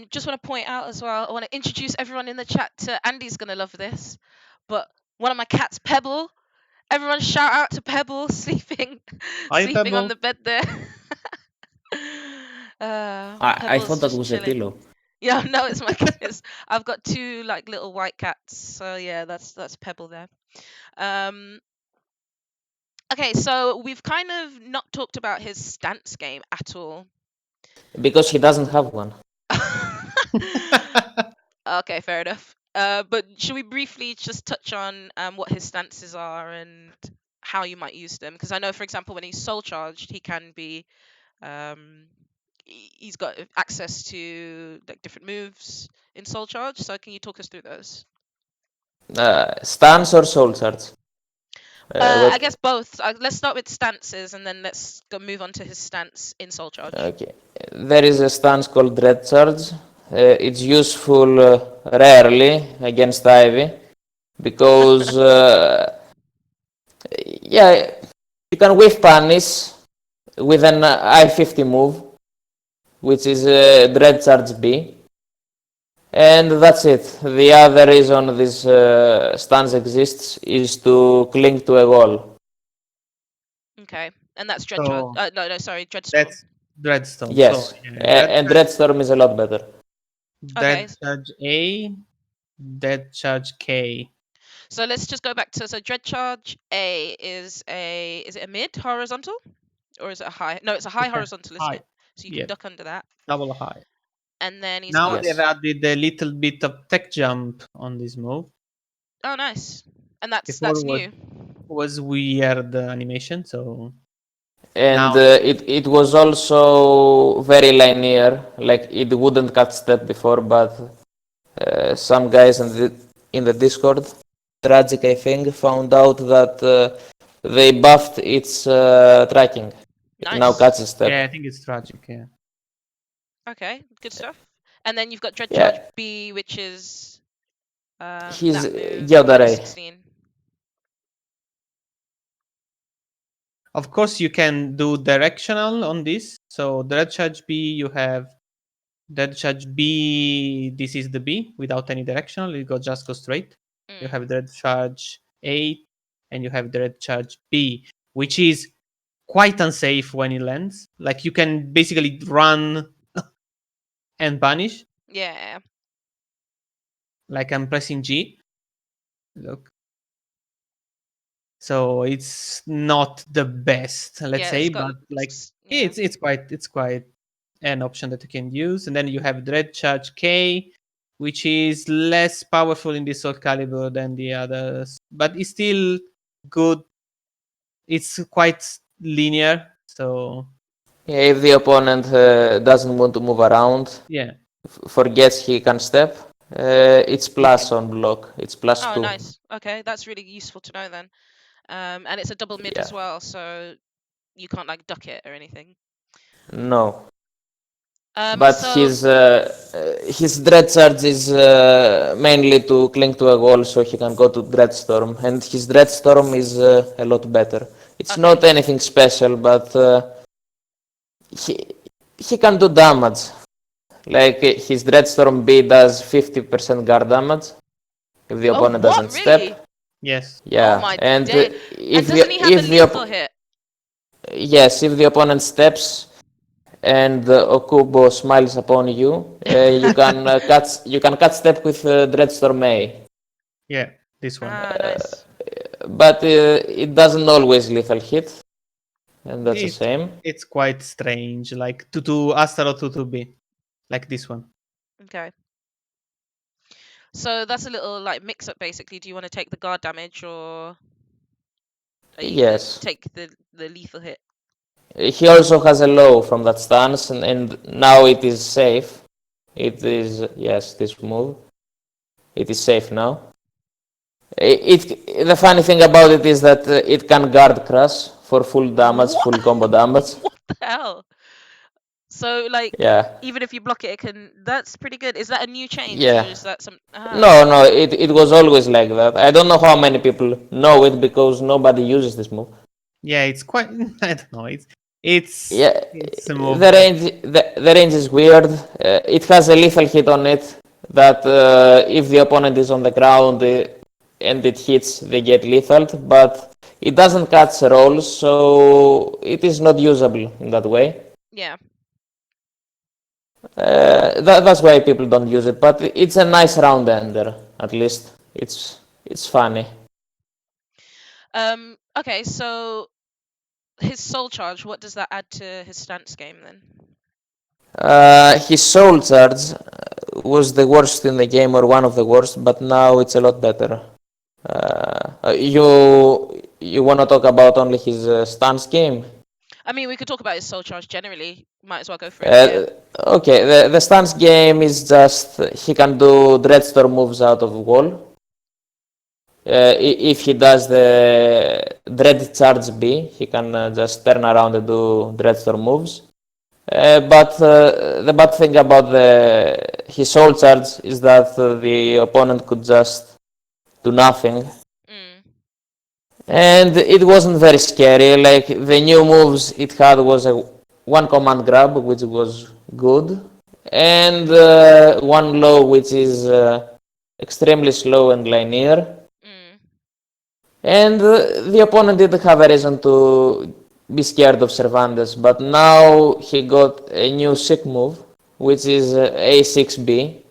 Just want to point out as well, I want to introduce everyone in the chat to Andy's gonna love this, but one of my cats, Pebble. Everyone shout out to Pebble sleeping Hi, sleeping on Pebble. the bed there. I Pebble's thought that just was a chilling. pillow. Yeah, no, it's my cat. I've got 2 like little white cats, so yeah, that's Pebble there. Okay, so we've kind of not talked about his stance game at all. Because he doesn't have one. Okay, fair enough. But should we briefly just touch on what his stances are and how you might use them? Because I know, for example, when he's soul charged, he can be he's got access to like different moves in soul charge. So can you talk us through those? Stance or soul charge? I guess both. Let's start with stances and then let's move on to his stance in soul charge. Okay. There is a stance called Dread Charge. It's useful rarely against Ivy because, yeah, you can whiff punish with an I-50 move, which is Dread Charge B. And that's it. The other reason this stance exists is to cling to a wall. Okay, and that's Dread Charge. No, sorry, Dreadstorm. That's Dreadstorm. Yes, So, yeah, and Dreadstorm is a lot better. Okay. Dead Charge A, Dead Charge K. So let's just go back to Dread Charge A is it a mid horizontal or is it a high? No, it's a high horizontal, isn't it? So you can duck under that. Double high. And then he's Now got. they've added a little bit of tech jump on this move. Oh, nice. And that's Before new. was weird animation, so. And it was also very linear, like it wouldn't cut step before, but some guys in the Discord, Tragic I think, found out that they buffed its tracking. Nice. It now cuts step. Yeah, I think it's Tragic, yeah. Okay, good stuff. And then you've got Dread Charge B, which is He's Yodare. 16. Of course, you can do directional on this. So Dread Charge B, you have Dread Charge B. This is the B without any directional. It just goes straight. You have Dread Charge A, and you have Dread Charge B, which is quite unsafe when it lands. Like, you can basically run and punish. Yeah. Like, I'm pressing G. Look. So it's not the best, let's say, but like it's quite an option that you can use. And then you have Dread Charge K, which is less powerful in this SoulCalibur than the others, but it's still good. It's quite linear, so yeah, if the opponent doesn't want to move around, forgets he can step, it's plus on block. It's plus 2. Oh, nice. Okay, that's really useful to know then. And it's a double mid as well, so you can't like duck it or anything. No. But So his dread charge is mainly to cling to a wall so he can go to Dreadstorm, and his Dreadstorm is a lot better. It's okay. not anything special, but he he can do damage. Like his Dreadstorm B does 50% guard damage if the Oh, opponent what? doesn't step. Really? Yes. Oh Yeah, my and day. And if the doesn't he have the if the lethal hit? yes, if the opponent steps and Okubo smiles upon you, you can cut step with Dreadstorm A, Yeah, this one. Ah, nice. but it doesn't always lethal hit, and that's the It, same. it's quite strange, like to Astaroth 2B, like this one. Okay. So that's a little like mix up basically. Do you want to take the guard damage or are you gonna Yes, take the lethal hit? he also has a low from that stance, and now it is safe. It is yes, this move. It is safe now. The funny thing about it is that it can guard crush for full damage, What? full combo damage. What the hell? So like Yeah, even if you block it, it can. That's pretty good. Is that a new change or yeah. is that some? Ah, No, it was always like that. I don't know how many people know it because nobody uses this move. Yeah, it's quite. I don't know. It's Yeah, it's a move. the range is weird. It has a lethal hit on it that if the opponent is on the ground and it hits, they get lethal, but it doesn't catch rolls, so it is not usable in that way. yeah. That's why people don't use it, but it's a nice round ender. At least it's funny. Okay, so his soul charge, what does that add to his stance game then? His soul charge was the worst in the game, or one of the worst, but now it's a lot better. You want to talk about only his stance game? I mean, we could talk about his soul charge generally. Might as well go for it. Yeah. Okay, the stance game is just he can do Dreadstorm moves out of the wall. If he does the Dread Charge B, he can just turn around and do Dreadstorm moves. But the bad thing about his soul charge is that the opponent could just do nothing. Mm. And it wasn't very scary. Like the new moves it had was a one command grab, which was good, and one low, which is extremely slow and linear. Mm. And the opponent didn't have a reason to be scared of Cervantes, but now he got a new sick move, which is A6B.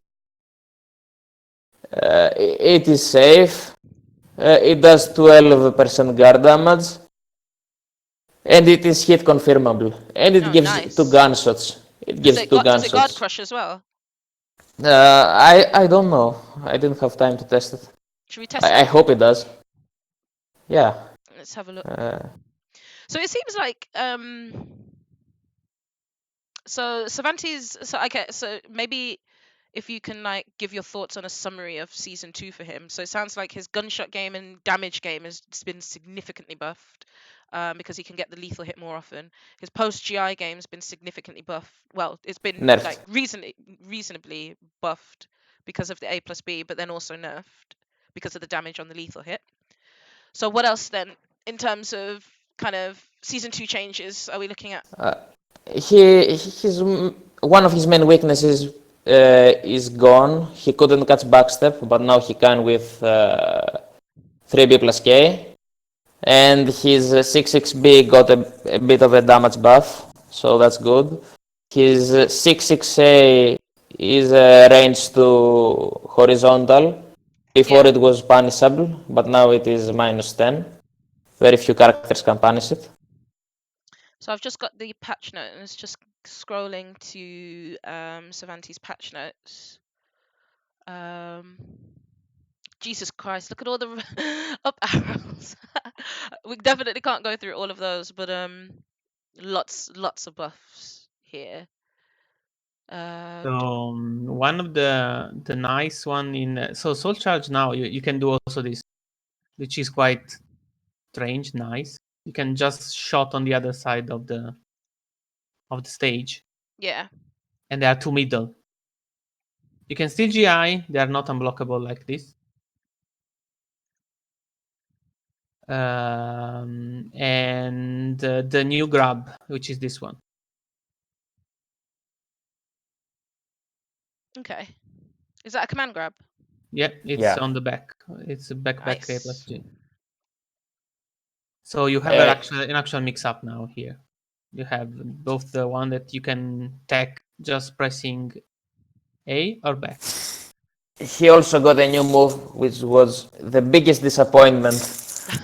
It is safe. It does 12% guard damage, and it is hit confirmable. And it Oh, gives two nice. gunshots. It gives two Does it guard gunshots. crush as well? I don't know. I didn't have time to test it. Should we test I it? hope it does. Yeah. Let's have a look. Uh, So it seems like so Cervantes. So okay. So maybe if you can like give your thoughts on a summary of season 2 for him. So it sounds like his gunshot game and damage game has been significantly buffed. Because he can get the lethal hit more often. His post GI game's been significantly buffed. Well, it's been nerfed. like reasonably buffed because of the A plus B, but then also nerfed because of the damage on the lethal hit. So what else then in terms of kind of season 2 changes are we looking at? His one of his main weaknesses is gone. He couldn't catch backstep, but now he can with 3B plus K. And his 6-6B got a bit of a damage buff, so that's good. His 6-6A is ranged to horizontal. Before Yeah. it was punishable, but now it is -10. Very few characters can punish it. So I've just got the patch note and it's just scrolling to Cervantes patch notes. Jesus Christ, look at all the up arrows. We definitely can't go through all of those, but lots of buffs here. So one of the nice one in so Soul Charge now you can do also this, which is quite strange, nice. You can just shot on the other side of the stage. Yeah. and there are two middle. You can still GI, they are not unblockable like this. And the new grab, which is this one. Okay. Is that a command grab? Yeah, it's Yeah. on the back. It's a backpack A plus Nice. G. So you have an actual mix-up now here. You have both the one that you can tech just pressing A or back. He also got a new move, which was the biggest disappointment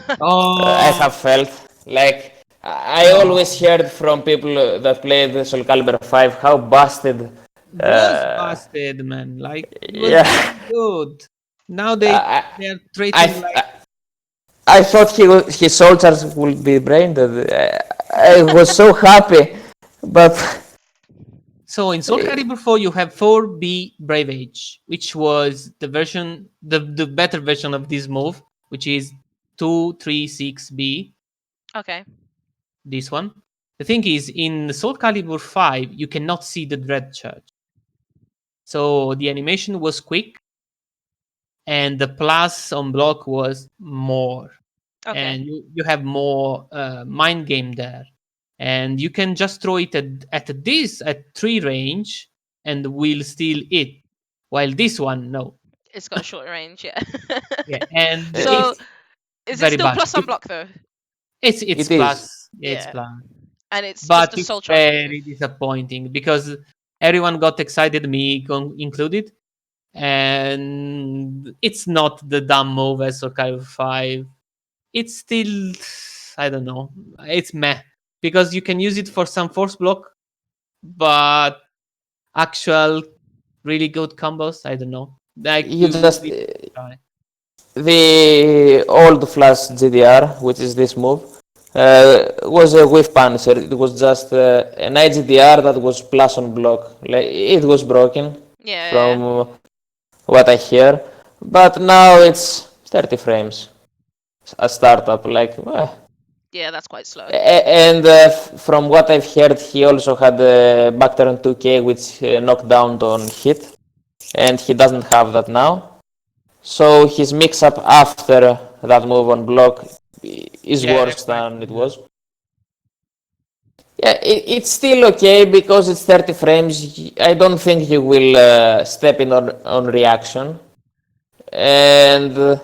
I Oh, have felt. Like, I always heard from people that played the SoulCalibur 5 how busted. was busted, man. Like it was Yeah, really good. Now I, they're I, treating like I thought his soldiers would be brain dead. I was so happy, but so in SoulCalibur 4 you have 4B Brave Age, which was the better version of this move, which is 236B. Okay. This one. The thing is, in SoulCalibur 5, you cannot see the Dread Church. So the animation was quick, and the plus on block was more. Okay. And you have more mind game there. And you can just throw it at 3 range and will still hit. While this one, no. It's got a shorter range, yeah. Yeah, and So it's is it very still bad. plus on block though? It's it is. plus. Yeah, it's Yeah. plus. And it's But just a it's soul charge move. very disappointing because everyone got excited, me included, and it's not the dumb move as Soul 5. It's still, I don't know, it's meh because you can use it for some force block, but actual really good combos, I don't know. Like You you just really try. the old Flash GDR, which is this move, was a whiff punisher. It was just an IGDR that was plus on block. Like, it was broken Yeah. from what I hear, but now it's 30 frames. A startup, like, Yeah, that's quite slow. and from what I've heard, he also had a backturn 2K, which knocked down on hit, and he doesn't have that now. So his mix-up after that move on block is Yeah, worse than it was. Yeah, it's still okay because it's 30 frames. I don't think you will step in on reaction, and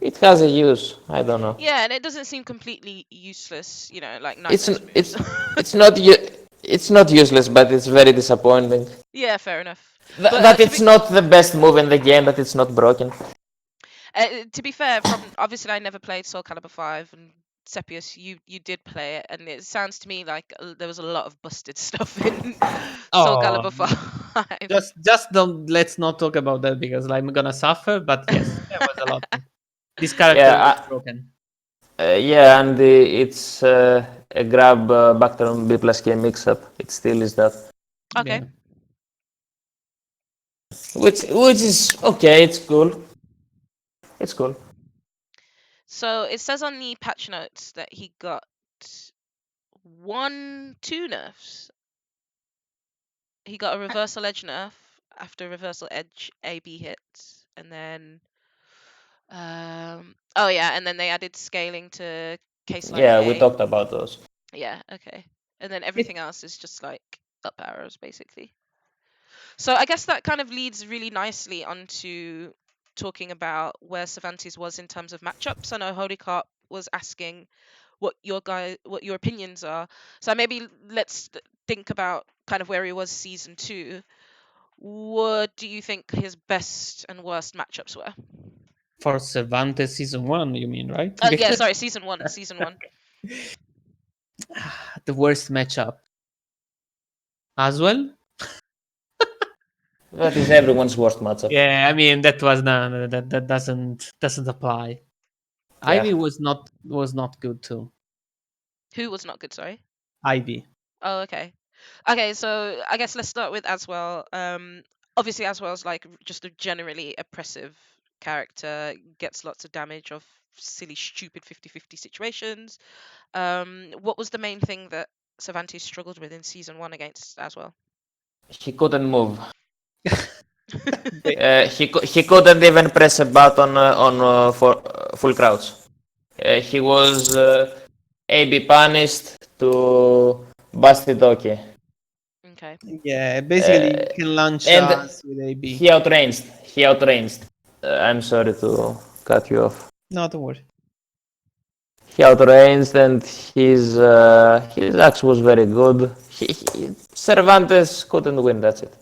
it has a use. I don't know. Yeah, and it doesn't seem completely useless, like It's nightmares moves. it's it's not it's not useless, but it's very disappointing. Yeah, fair enough. But That it's not the best move in the game, that it's not broken. to be fair, from obviously I never played Soul Calibur 5, and Sepius, you did play it, and it sounds to me like there was a lot of busted stuff in Soul Oh, Calibur 5. just don't. Let's not talk about that because I'm gonna suffer. But yes, there was a lot. This character was Yeah, broken. yeah, and it's a grab backturn B plus K mix-up. It still is that, Okay. Yeah. which is okay. It's cool. It's cool. So it says on the patch notes that he got two nerfs. He got a reversal edge nerf after reversal edge AB hits, and then oh yeah, and then they added scaling to case line Yeah, we A. talked about those. Yeah, okay. And then It, everything else is just like up arrows basically. So I guess that kind of leads really nicely onto talking about where Cervantes was in terms of matchups. I know Holycarp was asking what your opinions are. So maybe let's think about kind of where he was season 2. What do you think his best and worst matchups were? for Cervantes season 1, you mean, right? Yeah, Because sorry, season 1, season 1. the worst matchup as well. That is everyone's worst matchup. Yeah, I mean that was no, that doesn't apply. Yeah. Ivy was not good too. Who was not good, sorry? Ivy. Oh, okay. Okay, so I guess let's start with Aswell. Obviously Aswell's like just a generally oppressive character, gets lots of damage of silly, stupid 50-50 situations. What was the main thing that Cervantes struggled with in season 1 against Aswell? He couldn't move. He couldn't even press a button on for full crouch. He was AB punished to busted okay. Okay. Yeah, basically you can launch And shots with AB. he outranged. He outranged. I'm sorry to cut you off. No, don't worry. He outranged and his axe was very good. Cervantes couldn't win. That's it.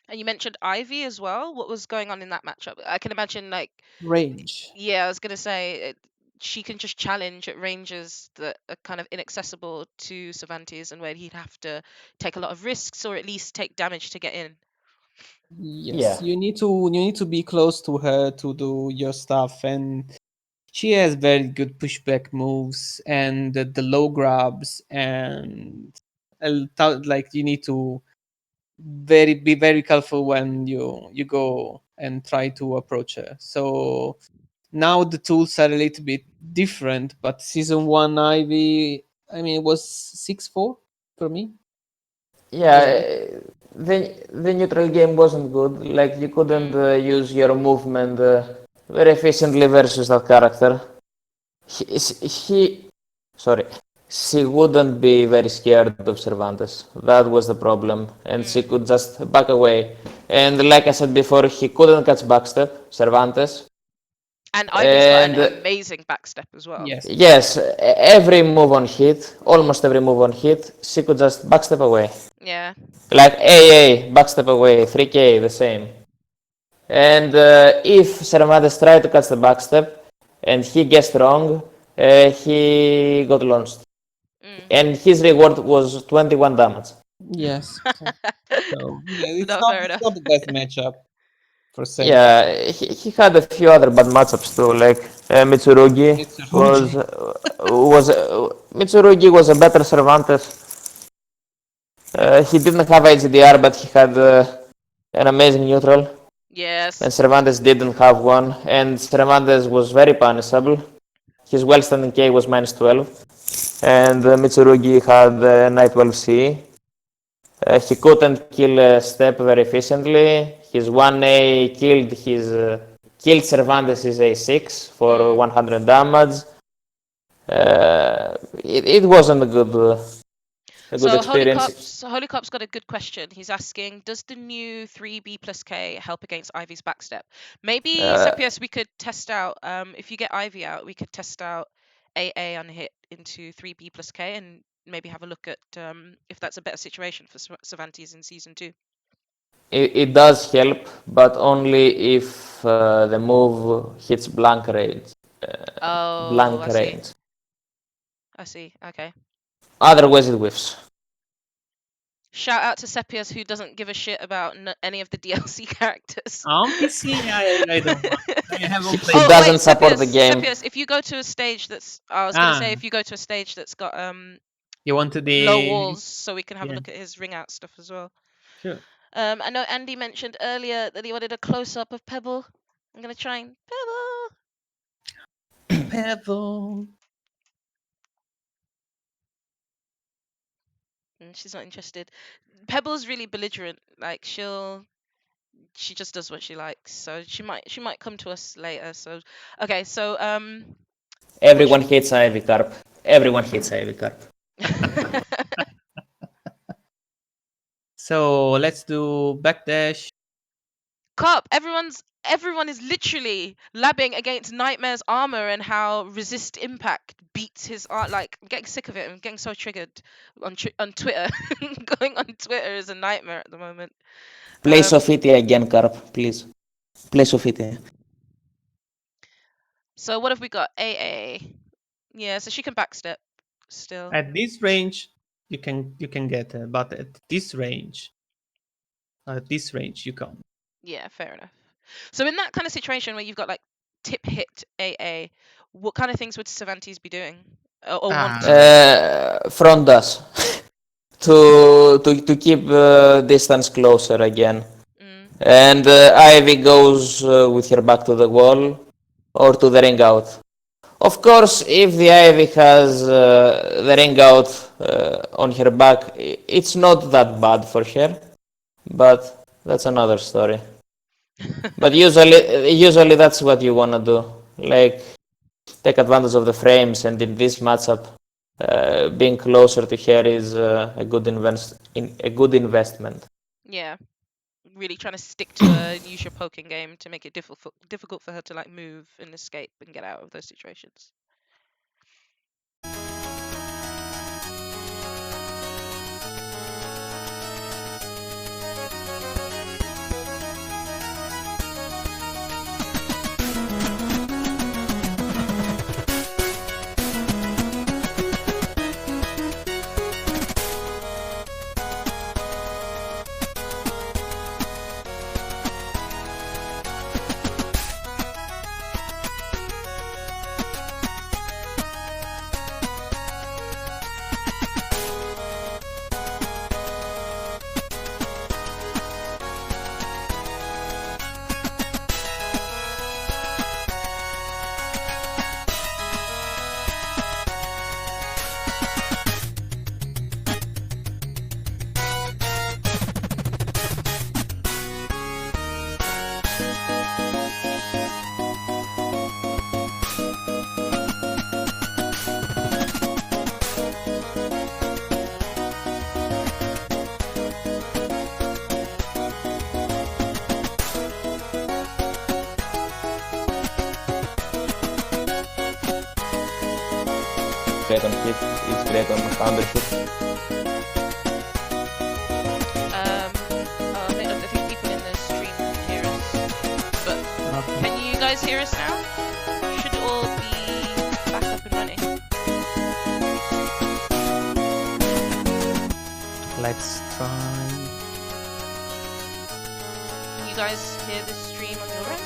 And you mentioned Ivy as well. What was going on in that matchup? I can imagine, like, Range. yeah, I was gonna say she can just challenge at ranges that are kind of inaccessible to Cervantes, and where he'd have to take a lot of risks or at least take damage to get in. Yes, Yeah. you need to be close to her to do your stuff, and she has very good pushback moves and the low grabs, and like you need to be very careful when you go and try to approach her. So now the tools are a little bit different, but season 1 Ivy, I mean, it was 6-4 for me. Yeah, Yeah. the neutral game wasn't good. Like you couldn't use your movement very efficiently versus that character. He, sorry, she wouldn't be very scared of Cervantes. That was the problem, and she could just back away. And like I said before, he couldn't catch backstep Cervantes. And Ivy's got an And amazing backstep as well. Yes. yes, every move on hit, almost every move on hit, she could just backstep away. Yeah. Like AA, backstep away, 3K, the same. And if Cervantes tried to catch the backstep and he guessed wrong, he got launched. And his reward was 21 damage. Yes. So yeah, it's No, not fair it's enough. not the best matchup for Seb. Yeah, he had a few other bad matchups too, like Mitsurugi Mitsurugi was a better Cervantes. He didn't have HDR, but he had an amazing neutral. Yes. And Cervantes didn't have one, and Cervantes was very punishable. His well-standing K was -12, and Mitsurugi had Knight 12C. He couldn't kill a step very efficiently. His 1A killed Cervantes' A6 for 100 damage. It wasn't a good So experience. Holy Cop's got a good question. He's asking, does the new 3B plus K help against Ivy's backstep? Maybe, Sepias, we could test out, if you get Ivy out, we could test out AA on hit into 3B plus K and maybe have a look at if that's a better situation for Cervantes in season 2. It does help, but only if the move hits blank range. Oh, I see. Okay. Otherwise, it whiffs. Shout out to Sepias, who doesn't give a shit about any of the DLC characters. On PC, I don't want. I haven't He played. doesn't support the game. Sepias, if you go to a stage that's, I was gonna say, if you go to a stage that's got You wanted the low walls, so we can have a Yeah. look at his ring out stuff as well. Sure. I know Andy mentioned earlier that he wanted a close up of Pebble. I'm gonna try and Pebble. And she's not interested. Pebble's really belligerent. Like she just does what she likes. So she might come to us later. So okay, so Everyone hates Ivy Carp. Everyone hates Ivy Carp. So let's do backdash. Carp, everyone is literally labbing against Nightmare's armor and how resist impact beats his art. Like, I'm getting sick of it. I'm getting so triggered on Twitter. Going on Twitter is a nightmare at the moment. Play Sophitia again, Carp, please. Play Sophitia. So what have we got? AA. Yeah, so she can backstep still. At this range, you can get her, but at this range, you can't. Yeah, fair enough. So in that kind of situation where you've got like tip hit AA, what kind of things would Cervantes be doing? Or want to? Front dash. to keep distance closer again. And Ivy goes with her back to the wall or to the ring out. Of course, if the Ivy has the ring out on her back, it's not that bad for her. but that's another story. But usually that's what you want to do, like take advantage of the frames, and in this matchup, being closer to her is a good investment. Yeah, really trying to stick to her and use your poking game to make it difficult for her to like move and escape and get out of those situations. Great on hit, it's great on counter hit. I think people in the stream can hear us, but can you guys hear us now? Should all be back up and running. Let's try. Can you guys hear the stream on your end?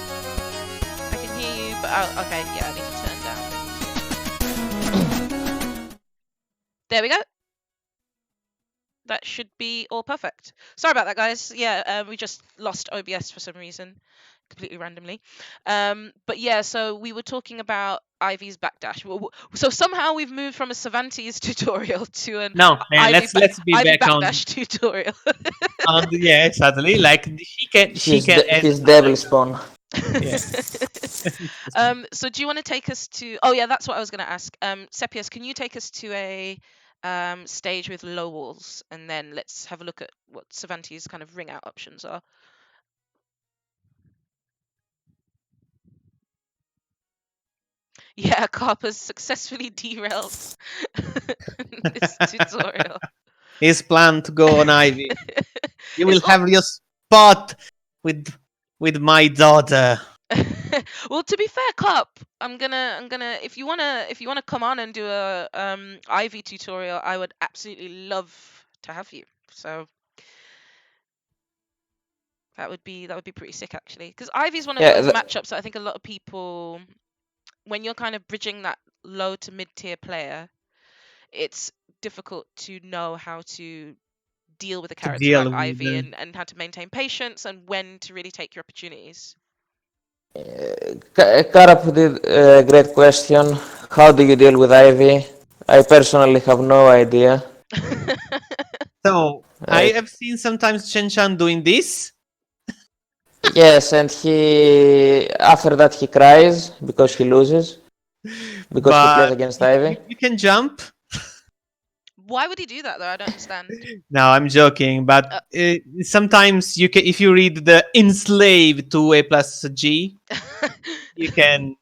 I can hear you, but okay, yeah, I need to turn down. There we go. That should be all perfect. Sorry about that, guys. Yeah, we just lost OBS for some reason, completely randomly. But yeah, so we were talking about Ivy's backdash. So somehow we've moved from a Cervantes tutorial to an let's be Ivy back on. backdash tutorial. Yeah, exactly. Like she can. His devil spawn. Yeah. So do you want to take us to? Oh yeah, that's what I was going to ask. Sepias, can you take us to a stage with low walls, and then let's have a look at what Cervantes' kind of ring out options are. Yeah, Carper's successfully derailed this tutorial. His plan to go on Ivy. You will have your spot with my daughter. Well, to be fair, Carp, I'm gonna if you wanna come on and do a Ivy tutorial, I would absolutely love to have you. So that would be pretty sick actually, because Ivy's one of those matchups that I think a lot of people, when you're kind of bridging that low to mid tier player, it's difficult to know how to deal with a character like Ivy and how to maintain patience and when to really take your opportunities. Karap did a great question. How do you deal with Ivy? I personally have no idea. So I have seen sometimes Chen-chan doing this. Yes, and after that he cries because he loses. Because he plays against Ivy. You can jump. Why would he do that though? I don't understand. No, I'm joking. But sometimes you can, if you read the enslave to A plus G, you can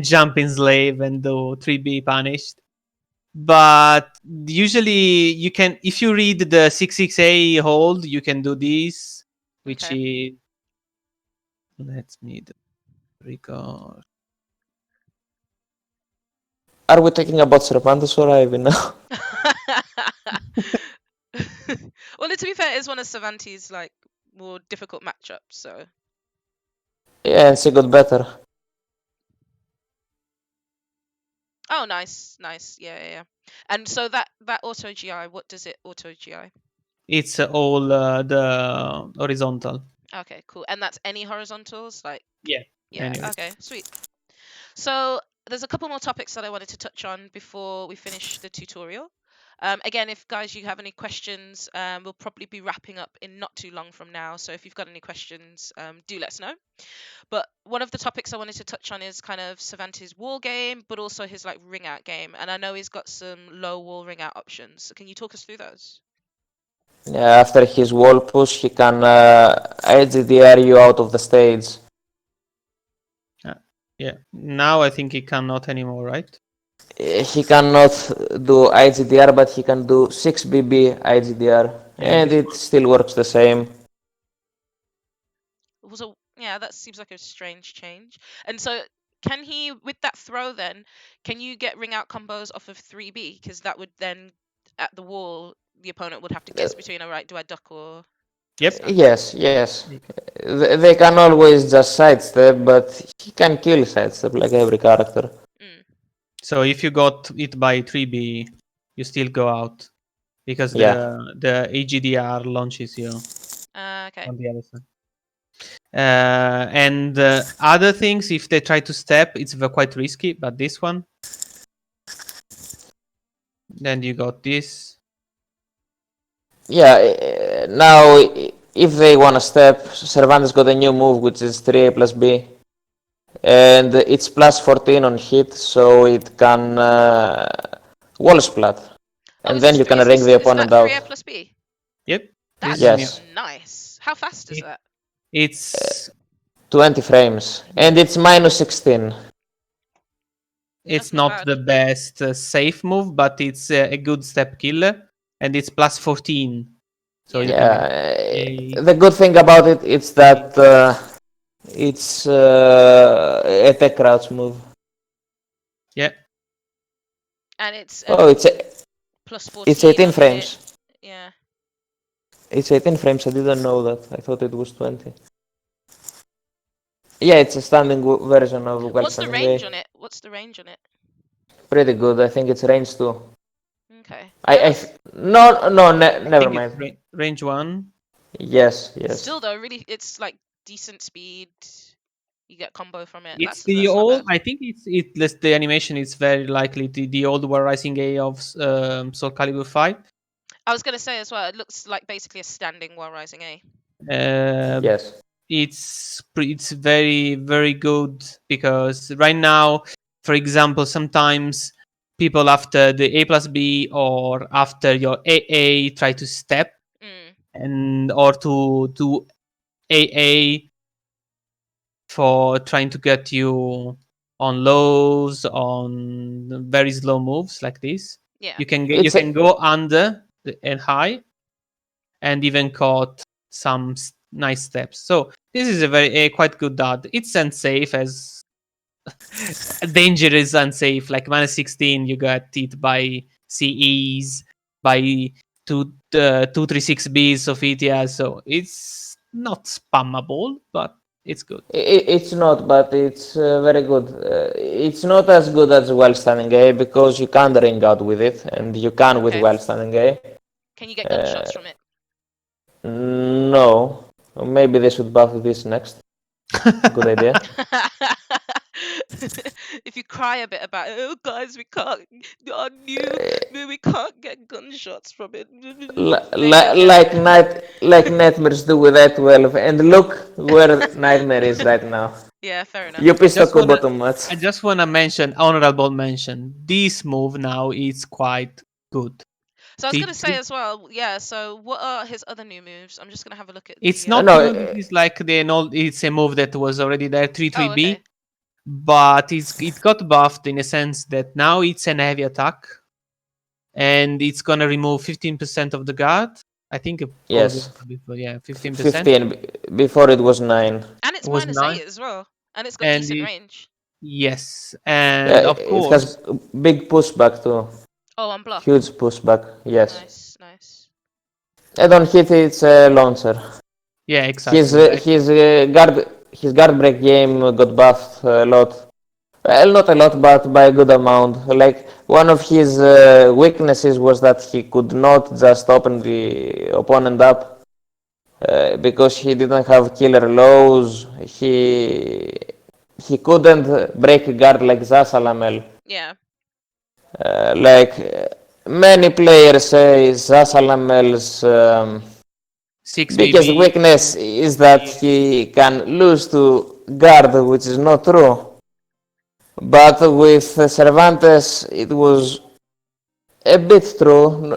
jump enslave and do 3B punished. But usually you can, if you read the 6-6A hold, you can do this, which is, let me record. Are we talking about Cervantes or Ivy now? Well, to be fair, it's one of Cervantes' like more difficult matchups, so. Yeah, and she got better. Oh, nice. Yeah. And so that auto GI, what does it auto GI? It's all the horizontal. Okay, cool. And that's any horizontals, like. Yeah. Anyways. Okay, sweet. So there's a couple more topics that I wanted to touch on before we finish the tutorial. Again, if guys you have any questions, we'll probably be wrapping up in not too long from now. So if you've got any questions, do let us know. But one of the topics I wanted to touch on is kind of Cervantes' wall game, but also his like ring out game. And I know he's got some low wall ring out options. So can you talk us through those? Yeah, after his wall push, he can HDR you out of the stage. Yeah. Now I think he cannot anymore, right? He cannot do IGDR, but he can do 6 BB IGDR, and it still works the same. Yeah, that seems like a strange change. And so can he, with that throw then, can you get ring out combos off of 3B? Because that would then, at the wall, the opponent would have to guess between, all right, do I duck or Yep. stand? Yes. They can always just sidestep, but he can kill sidestep like every character. So if you got it by 3B, you still go out because the AGDR launches you Okay. on the other side. And other things, if they try to step, it's quite risky. But this one, then you got this. Yeah, now if they want to step, Cervantes got a new move which is 3A plus B. And it's plus 14 on hit, so it can wall splat. And then you can ring the opponent out. Is that 3A plus B? Yep. That's nice. How fast is that? It's 20 frames. And it's minus 16. It's not the best safe move, but it's a good step killer. And it's plus 14. So the good thing about it is that it's a tech crouch move. Yeah. And it's plus 14. It's 18 frames. Yeah. It's 18 frames. I didn't know that. I thought it was 20. Yeah, it's a standing version of What's the range on it? What's the range on it? Pretty good. I think it's range 2. Okay. Never mind. Range 1. Yes. Still though, really, it's like decent speed. You get combo from it. It's the old. I think the animation is very likely the old War Rising A of SoulCalibur 5. I was gonna say as well. It looks like basically a standing War Rising A. Yes. It's very very good because right now, for example, sometimes people after the A plus B or after your AA try to step and or to do AA for trying to get you on lows, on very slow moves like this. Yeah. You can go under and high, and even caught some nice steps. So this is a quite good dot. It's unsafe as dangerous unsafe. Like minus 16, you got it by CEs, by 236Bs of ETS. So it's not spammable, but it's good. It's not, but it's very good. It's not as good as well standing A because you can't ring out with it, and you can with well standing A. Can you get gunshots from it? No. Maybe they should buff this next. Good idea. If you cry a bit about it, oh guys, we can't get gunshots from it. like Nightmares do with that 12, and look where Nightmare is right now. Yeah, fair enough. You pissed Kubo too much. I just wanna mention honorable mention. This move now is quite good. So I was gonna say as well, yeah. So what are his other new moves? I'm just gonna have a look at. It's not good. It's like it's a move that was already there, 3-3B, but it got buffed in a sense that now it's an heavy attack, and it's gonna remove 15% of the guard. I think. Yes. Before, yeah, 15%. 15. Before it was 9. And it's minus 8 as well, and it's got decent range. Yes, and of course it has big pushback too. Oh, on block. Huge pushback. Yes. Nice. And on hit, it's a launcher. Yeah, exactly. His guard break game got buffed a lot. Well, not a lot, but by a good amount. Like, one of his weaknesses was that he could not just open the opponent up because he didn't have killer lows. He couldn't break a guard like Zasalamel. Yeah. many players say Zasalamel's 6BB. biggest weakness is that he can lose to guard, which is not true. But with Cervantes, it was a bit true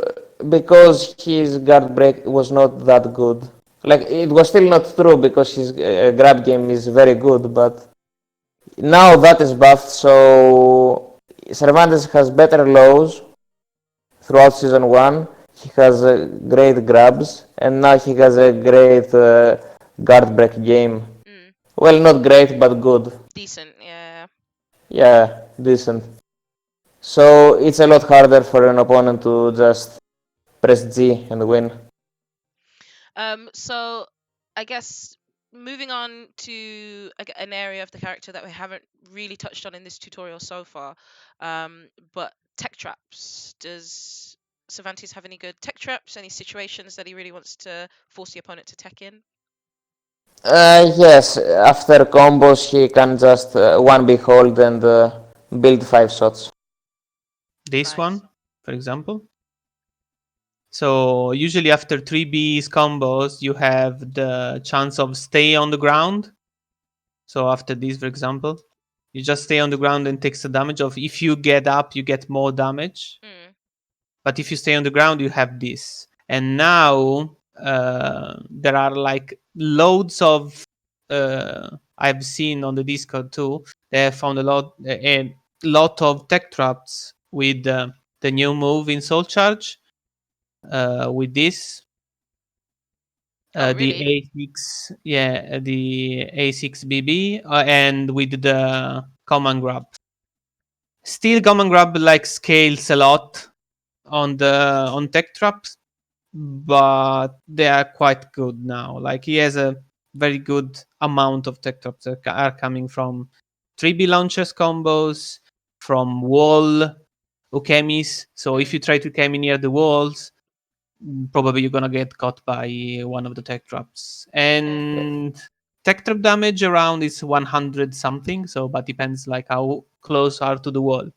because his guard break was not that good. Like, it was still not true because his grab game is very good, but now that is buffed, so Cervantes has better lows throughout season 1. He has great grabs, and now he has a great guard break game. Well, not great, but good. Decent, yeah. Yeah, decent. So it's a lot harder for an opponent to just press G and win. So I guess moving on to an area of the character that we haven't really touched on in this tutorial so far, but tech traps. Does Cervantes have any good tech traps? Any situations that he really wants to force the opponent to tech in? Yes, after combos he can just 1B hold and build 5 shots. This Nice. one, for example. So usually after 3B's combos, you have the chance of stay on the ground. So after this, for example, you just stay on the ground and takes the damage of, if you get up, you get more damage. But if you stay on the ground, you have this. And now there are like loads of, I've seen on the Discord too, they have found a lot of tech traps with the new move in Soul Charge. With this, Really? the A6, yeah, the A6BB, and with the command grab. Still, command grab like scales a lot on tech traps, but they are quite good now. Like, he has a very good amount of tech traps that are coming from 3B launchers combos, from wall ukemis. So if you try to ukemi near the walls, probably you're gonna get caught by one of the tech traps. And tech trap damage around is 100 something, so but depends like how close are to the wall.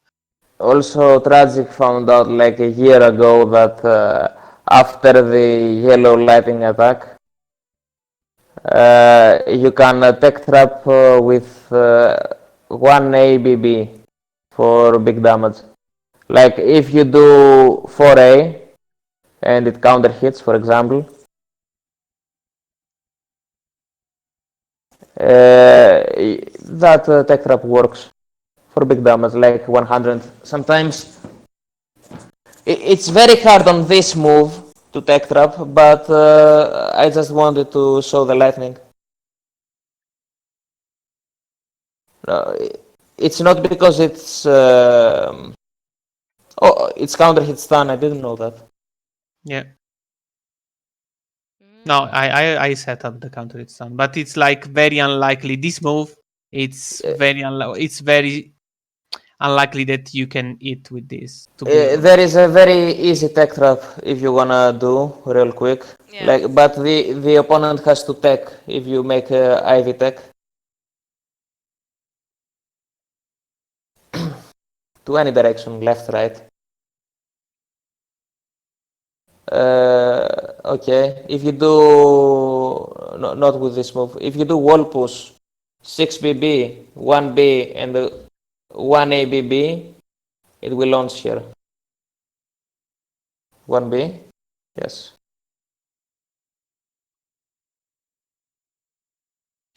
Also, Tragic found out like a year ago that after the yellow lightning attack, you can tech trap with 1 ABB for big damage. Like, if you do 4A and it counter hits, for example, that tech trap works for big damage, like 100 sometimes. It's very hard on this move to tech trap, but I just wanted to show the lightning. It's not because it's it's counter hit stun. I didn't know that. Yeah. No, I set up the counter hit stun, but it's like very unlikely. This move, it's very unlikely that you can hit with this. To be honest. There is a very easy tech trap if you wanna do real quick. Yeah. Like, but the opponent has to tech if you make Ivy tech. To any direction, left, right. Okay, if you do not with this move, if you do wall push, 6BB, 1B, and 1ABB, it will launch here. 1B, yes.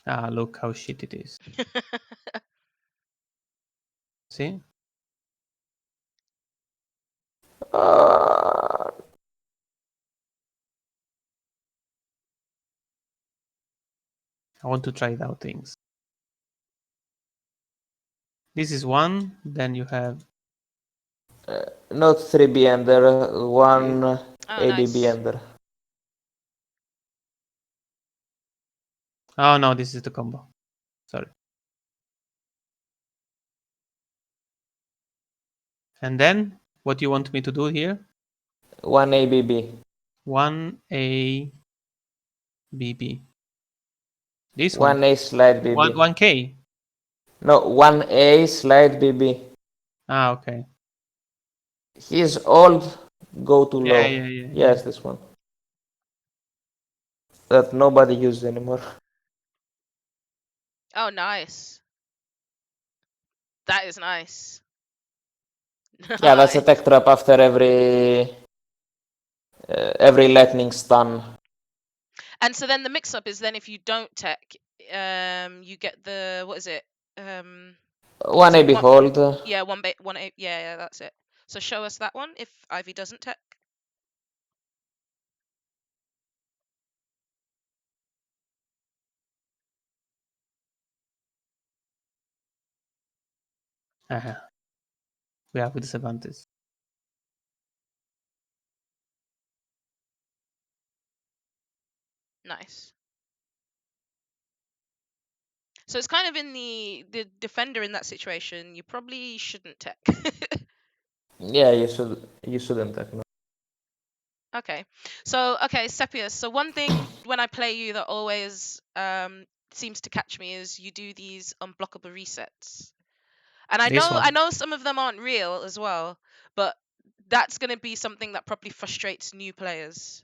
Ah, look how shit it is. See? I want to try out things. This is one, then you have... Not 3B ender, 1 ABB nice. ender. Oh no, this is the combo. Sorry. And then, what do you want me to do here? 1 ABB. 1 ABB. This one. 1A slide BB. 1K. No, 1A slide BB. Ah, okay. He's old go too low. Yeah. Yes, this one. That nobody uses anymore. Oh, nice. That is nice. Yeah, that's a Nice. tech trap after every lightning stun. And so then the mix-up is then if you don't tech, you get the what is it? One Is it AB one? hold. Yeah, one eight. Yeah, that's it. So show us that one if Ivy doesn't tech. We have with Cervantes. Nice. So it's kind of in the defender in that situation. You probably shouldn't tech. Yeah, you shouldn't tech. No. Okay. So Sepius. So one thing when I play you that always seems to catch me is you do these unblockable resets. And This I one. know some of them aren't real as well, but that's going to be something that probably frustrates new players.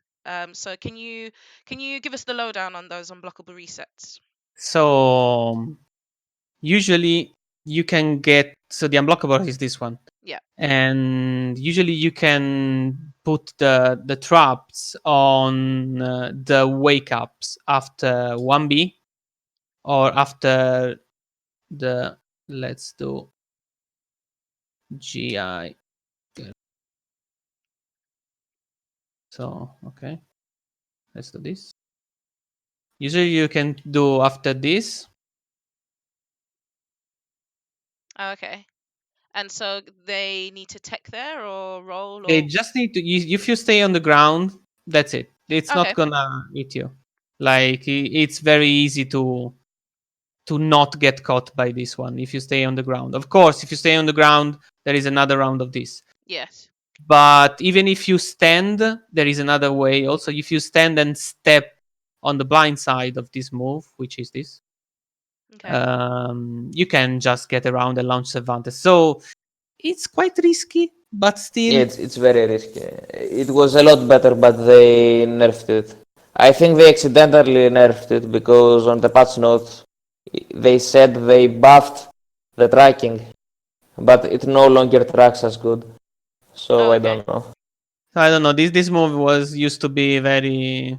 So can you give us the lowdown on those unblockable resets? So usually you can get, so the unblockable is this one. Yeah. And usually you can put the traps on the wake ups after 1B or after the, let's do GI. So okay, let's do this. Usually you can do after this. Okay. And so they need to tech there or roll They or just need to, if you stay on the ground, that's it. It's okay. not gonna eat you. Like it's very easy to not get caught by this one if you stay on the ground. Of course, if you stay on the ground, there is another round of this. Yes. But even if you stand, there is another way. Also, if you stand and step on the blind side of this move, which is this, Okay. you can just get around and launch Cervantes. So it's quite risky, but still. It's very risky. It was a lot better, but they nerfed it. I think they accidentally nerfed it because on the patch notes they said they buffed the tracking, but it no longer tracks as good. So Oh, I okay. don't know. I don't know. This move was used to be very.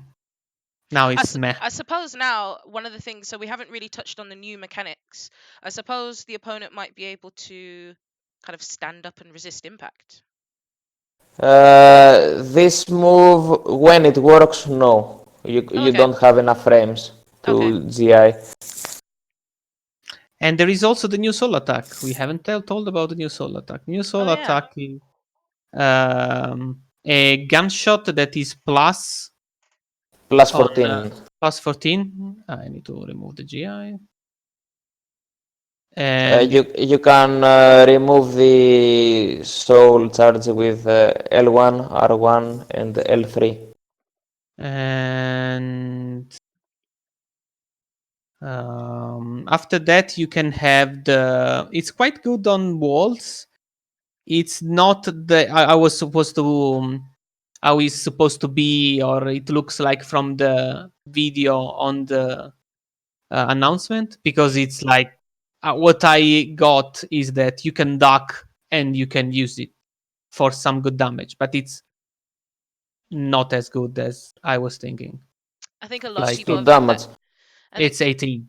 Now it's meh. I suppose now one of the things, so we haven't really touched on the new mechanics. I suppose the opponent might be able to kind of stand up and resist impact. This move, when it works, no. You Okay. don't have enough frames to Okay. GI. And there is also the new soul attack. We haven't told about the new soul attack. New soul Oh, yeah. attack is a gunshot that is plus Plus on 14. plus 14. I need to remove the GI. And You can remove the soul charge with L1, R1, and L3. and after that you can have the. It's quite good on walls. It's not the I was supposed to how it's supposed to be, or it looks like from the video on the announcement, because it's like what I got is that you can duck and you can use it for some good damage, but it's not as good as I was thinking. I think a lot of Like people Good have had that. damage. I think it's 18.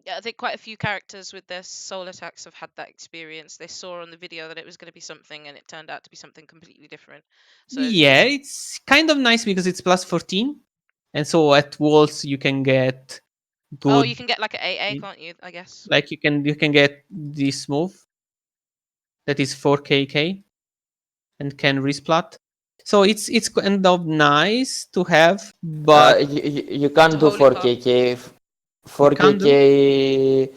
yeah, I think quite a few characters with their soul attacks have had that experience. They saw on the video that it was going to be something, and it turned out to be something completely different. So Yeah, it's kind of nice because it's plus 14, and so at walls you can get oh, good. you can get like an AA, can't you? I guess. Like you can get this move that is 4kk and can resplat. So it's kind of nice to have, but You can't To do holy call. 4KK. you can't do. 4KK.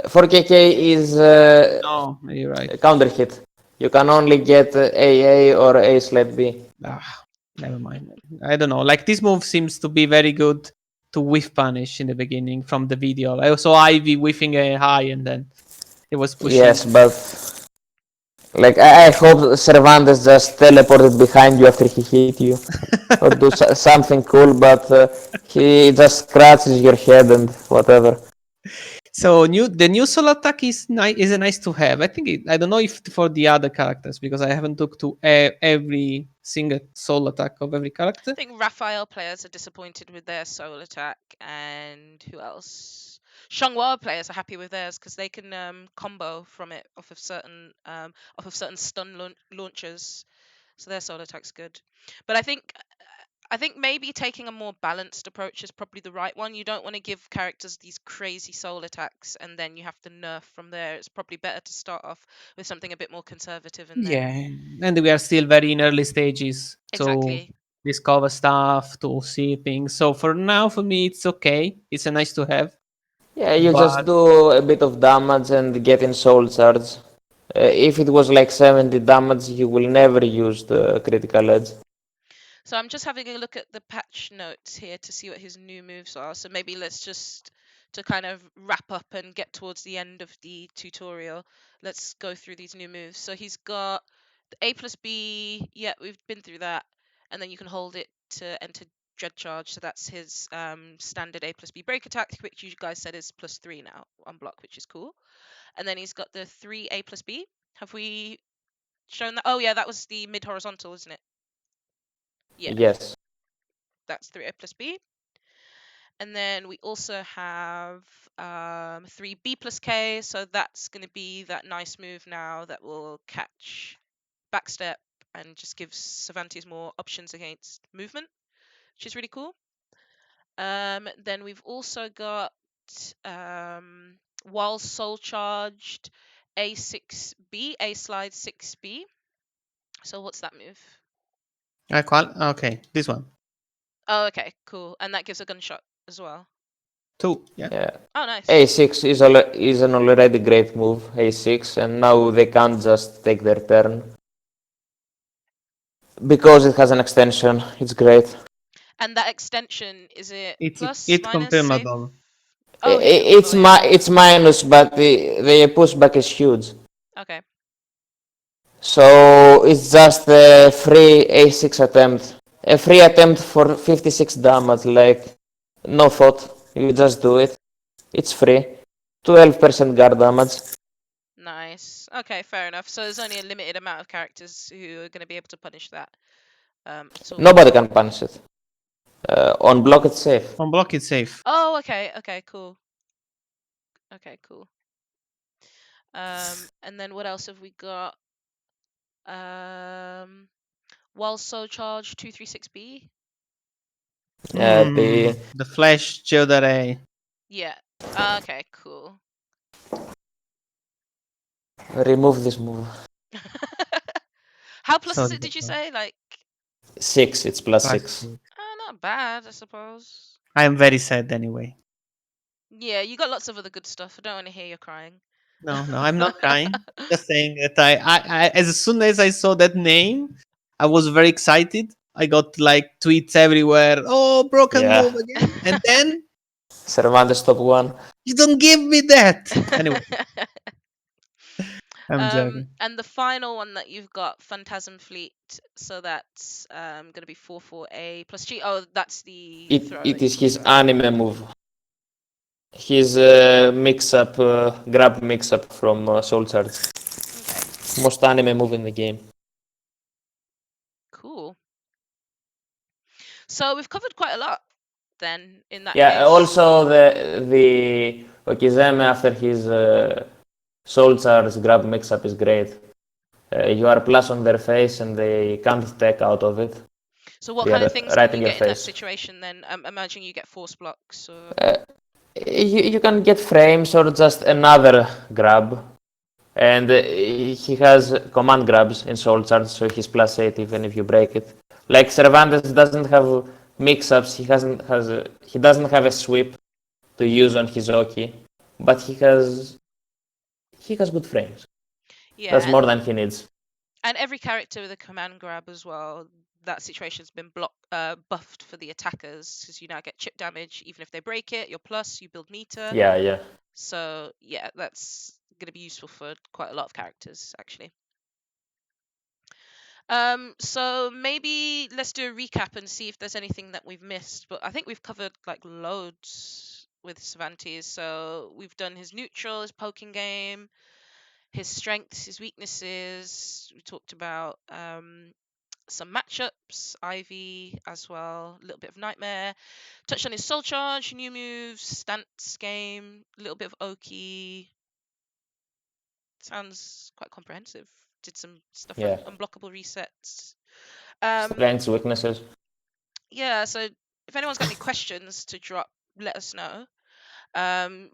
4KK is No, you're right. counter hit. You can only get AA or A sled B. Never mind. I don't know. Like this move seems to be very good to whiff punish in the beginning from the video. I saw Ivy whiffing a high and then it was pushing. Yes, but Like I hope Cervantes just teleported behind you after he hit you, or do something cool. But he just scratches your head and whatever. So the new soul attack is nice. Is a nice to have. I think I don't know if for the other characters because I haven't looked to every single soul attack of every character. I think Raphael players are disappointed with their soul attack, and who else? Xianghua players are happy with theirs because they can combo from it off of certain stun launchers, so their soul attack's good. But I think maybe taking a more balanced approach is probably the right one. You don't want to give characters these crazy soul attacks and then you have to nerf from there. It's probably better to start off with something a bit more conservative and then Yeah, and we are still very in early stages to exactly. discover stuff, to see things. So for now, for me, it's okay. It's a nice to have, Yeah, you just but do a bit of damage and get in soul charge. If it was like 70 damage, you will never use the critical edge. So I'm just having a look at the patch notes here to see what his new moves are. So maybe let's just to kind of wrap up and get towards the end of the tutorial. Let's go through these new moves. So he's got the A plus B. Yeah, we've been through that. And then you can hold it to enter Dread Charge. So that's his standard A plus B break attack, which you guys said is +3 now on block, which is cool. And then he's got the 3 A plus B. Have we shown that? Oh yeah, that was the mid horizontal, isn't it? Yeah, Yes. that's 3 A plus B. And then we also have 3 B plus K. So that's going to be that nice move now that will catch backstep and just gives Cervantes more options against movement, which is really cool. Then we've also got while soul charged A6B, A slide 6B. So what's that move? I call okay. This one Oh, okay, cool. And that gives a gunshot as well. 2. Yeah. Yeah. Oh, nice. A6 is an already great move, A6, and now they can't just take their turn. Because it has an extension, it's great. And that extension, is it plus, It's minus, safe? confirmable. Oh, hit confirmable, yeah. It's minus, but the pushback is huge. Okay. So it's just a free A6 attempt. A free attempt for 56 damage, like no thought. You just do it. It's free. 12% guard damage. Nice. Okay, fair enough. So there's only a limited amount of characters who are going to be able to punish that at all. Nobody can punish it. On block it's safe. On block, it's safe. Oh, okay. Okay, cool. Okay, cool. And then what else have we got? While soul charge 236B. The Flash shield array. Yeah. Okay, cool. remove this move. How plus is Sorry it? Did you about say like? 6. It's plus Plus 6. two. Not bad, I suppose. I am very sad anyway. Yeah, you got lots of other good stuff. I don't want to hear you crying. No, I'm not crying. Just saying that I as soon as I saw that name, I was very excited. I got like tweets everywhere. Oh, broken Yeah. move again. And then Cervantes top 1. you don't give me that. Anyway, I'm joking. And the final one that you've got, Phantasm Fleet. So that's gonna be 4/4A plus G. Oh, that's the throw It that is you his throw. anime move. His mix-up, grab mix-up from Soul Charge. Okay, Most anime move in the game. cool. So we've covered quite a lot then in that Yeah, case. also the Okizeme after his Soul Charge grab mix-up is great. You are plus on their face and they can't tech out of it. So what They kind are of things right can in you your get in that face. situation then? Imagine you get force blocks or... You can get frames or just another grab. And he has command grabs in Soul Charge, so he's plus 8 even if you break it. Like Cervantes doesn't have mix-ups, he doesn't have a sweep to use on his Oki, but he has good frames. Yeah, That's more than he needs. and every character with a command grab as well, that situation's been buffed for the attackers because you now get chip damage even if they break it. You're plus, you build meter. Yeah. So yeah, that's going to be useful for quite a lot of characters actually. So maybe let's do a recap and see if there's anything that we've missed. But I think we've covered like loads with Cervantes. So we've done his neutral, his poking game, his strengths, his weaknesses. We talked about some matchups, Ivy as well, a little bit of Nightmare. Touched on his soul charge, new moves, stance game, a little bit of Oki. Sounds quite comprehensive. Did some stuff Yeah. on unblockable resets. Strengths, weaknesses. Yeah, so if anyone's got any questions to drop, let us know.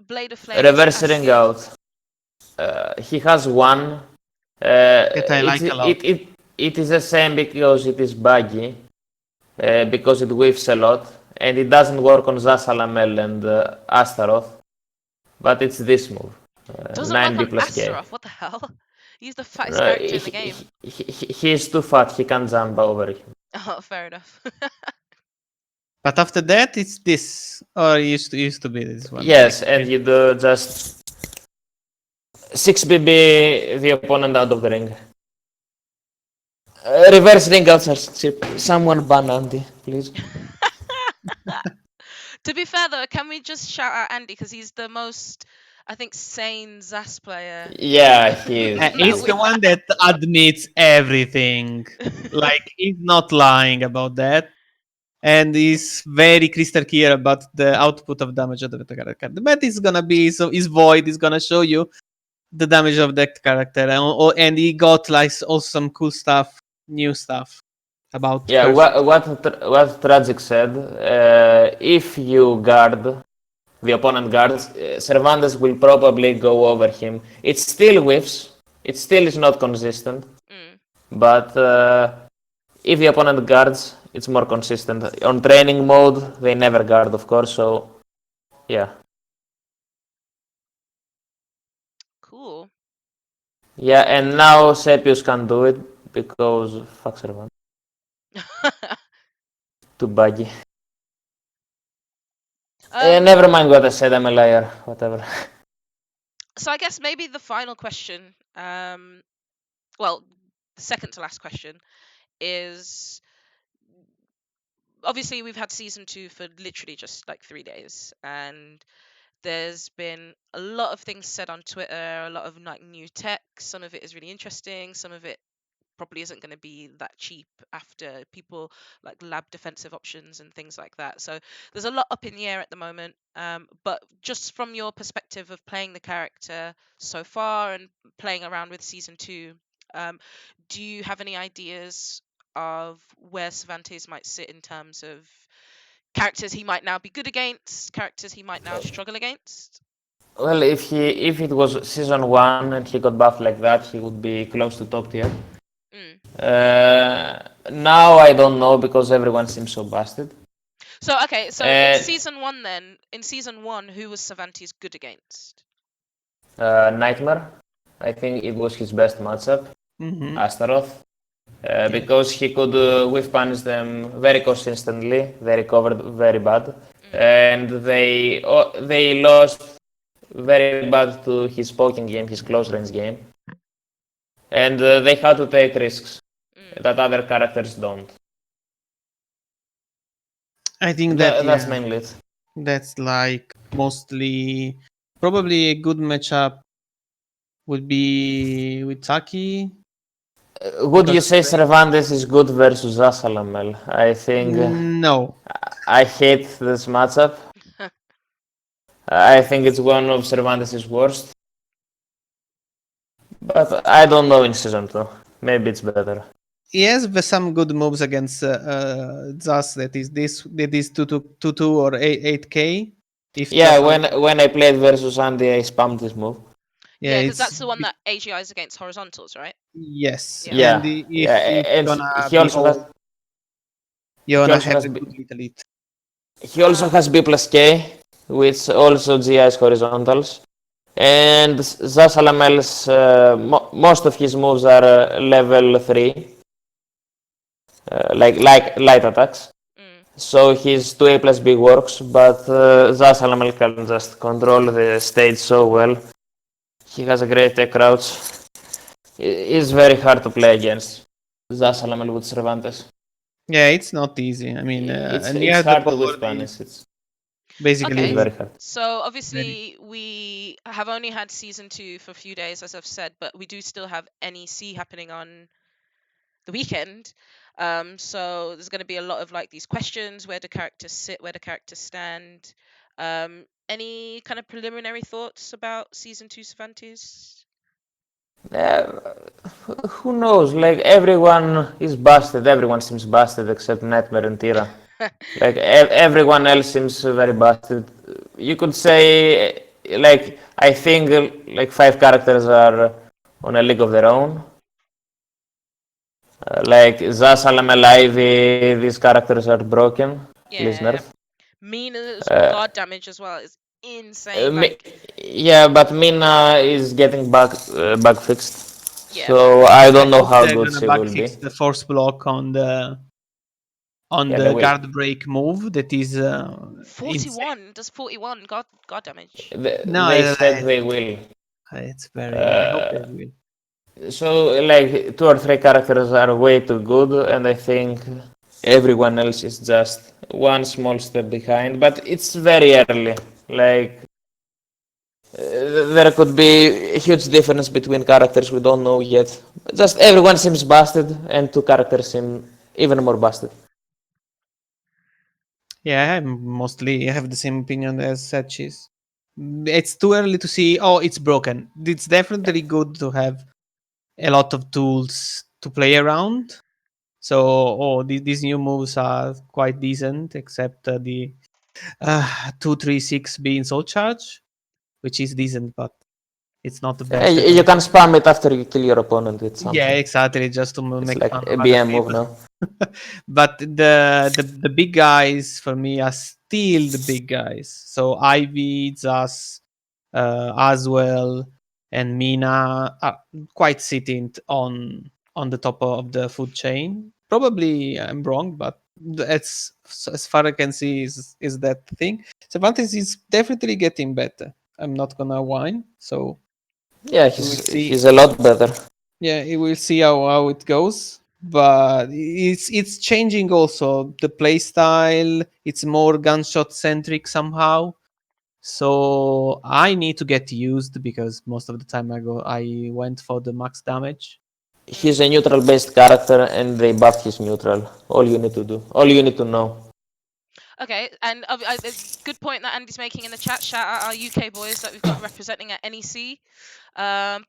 Blade of Flames Reverse ring asking. out. He has one. That I like a lot. It is the same because it is buggy, because it whiffs a lot, and it doesn't work on Zasalamel and Astaroth, but it's this move. Doesn't work 9B on plus K. Astaroth. What the hell? He's the fattest character in the game. He is too fat, he can't jump over him. Oh, fair enough. But after that, it's this, or it used to be this one. Yes, and you do just 6BB the opponent out of the ring. Reverse ring outs are cheap. Someone ban Andy, please. To be fair though, can we just shout out Andy because he's the most, I think, sane Zas player. Yeah, he is. He's the one that admits everything. Like, he's not lying about that. And he's very crystal clear about the output of damage of the character. The bet is gonna be, so his void is gonna show you the damage of that character. And he got like also some cool stuff, new stuff about Yeah, what Tragic said, if you guard, the opponent guards, Cervantes will probably go over him. It still whiffs, it still is not consistent, but if the opponent guards, it's more consistent. On training mode, they never guard, of course, so yeah. Cool. Yeah, and now Sepius can do it because fuck Cervantes. Too buggy. Never mind what I said, I'm a liar. Whatever. So I guess maybe the final question, well, the second to last question is, obviously we've had season 2 for literally just like 3 days, and there's been a lot of things said on Twitter, a lot of like new tech. Some of it is really interesting, some of it probably isn't going to be that cheap after people like lab defensive options and things like that. So there's a lot up in the air at the moment. But just from your perspective of playing the character so far and playing around with season 2, do you have any ideas of where Cervantes might sit in terms of characters he might now be good against, characters he might now struggle against? Well, if it was season 1 and he got buffed like that, he would be close to top tier. Now I don't know because everyone seems so busted. So okay, so in season 1 then, in season 1, who was Cervantes good against? Nightmare. I think it was his best matchup. Astaroth. Because he could whiff punish them very consistently. They recovered very bad. And they lost very bad to his poking game, his close range game. And they had to take risks that other characters don't. I think that's mainly it. That's like mostly, probably a good matchup would be with Taki. Would you say Cervantes is good versus Asalamel? I think no. I hate this matchup. I think it's one of Cervantes' worst. But I don't know in season 2. Maybe it's better. He has some good moves against Zas, that is 2-2 or 8k. Yeah, when I played versus Andy, I spammed this move. Yeah, because that's the one that AGIs against horizontals, right? Yes. Yeah. And he also has... You're gonna have a good little it. He also has B plus K, which also GIs horizontals. And Zasalamel's, most of his moves are level 3. Like light attacks. So his 2A plus B works, but Zasalamel can just control the stage so well. He has a great tech crouch. It's very hard to play against. Zasalamel with Cervantes. Yeah, it's not easy. I mean, and he It's has the hard to board with Spanish. is It's Okay, basically very hard. so very. obviously we have only had season 2 for a few days, as I've said, but we do still have NEC happening on the weekend. So there's going to be a lot of like these questions: where do characters sit? Where do characters stand? Any kind of preliminary thoughts about season 2 Cervantes? Uh, who knows? Like everyone is busted. Everyone seems busted except Nightmare and Tira. Like everyone else seems very busted. You could say, like I think, like 5 characters are on a league of their own. Like Zaz, Alamel, Ivy, these characters are broken. Please Yeah, nerf. Mina's Uh, god damage as well is insane. Mi- Like, yeah, but Mina is getting bug fixed, yeah, so I I don't know hope how they're good gonna she bug will be. fix the force block on Yeah, they the will. guard break move. That is insane. 41 does 41 god damage. No, They said they will. it's very. I hope they will. So, like, 2 or 3 characters are way too good, and I think everyone else is just one small step behind. But it's very early. Like, there could be a huge difference between characters we don't know yet. Just everyone seems busted, and 2 characters seem even more busted. Yeah, I have the same opinion as Setchis. It's too early to see. Oh, it's broken. It's definitely good to have a lot of tools to play around. So, these new moves are quite decent, except the 236 being soul charge, which is decent, but it's not the best at You all. can spam it after you kill your opponent with Yeah, something. exactly, just to It's make like fun a of other BM move people. now. But the big guys for me are still the big guys. So Ivy, Zas, as well, and Mina are quite sitting on the top of the food chain. Probably I'm wrong, but that's as far I can see is that thing. Cervantes is definitely getting better. I'm not gonna whine. So Yeah, we will he's see. a lot better. Yeah, we will see how it goes. But it's changing also the play style. It's more gunshot centric somehow. So I need to get used because most of the time I went for the max damage. He's a neutral based character and they buff his neutral. All you need to do. All you need to know. Okay, and good point that Andy's making in the chat. Shout out our UK boys that we've got representing at NEC.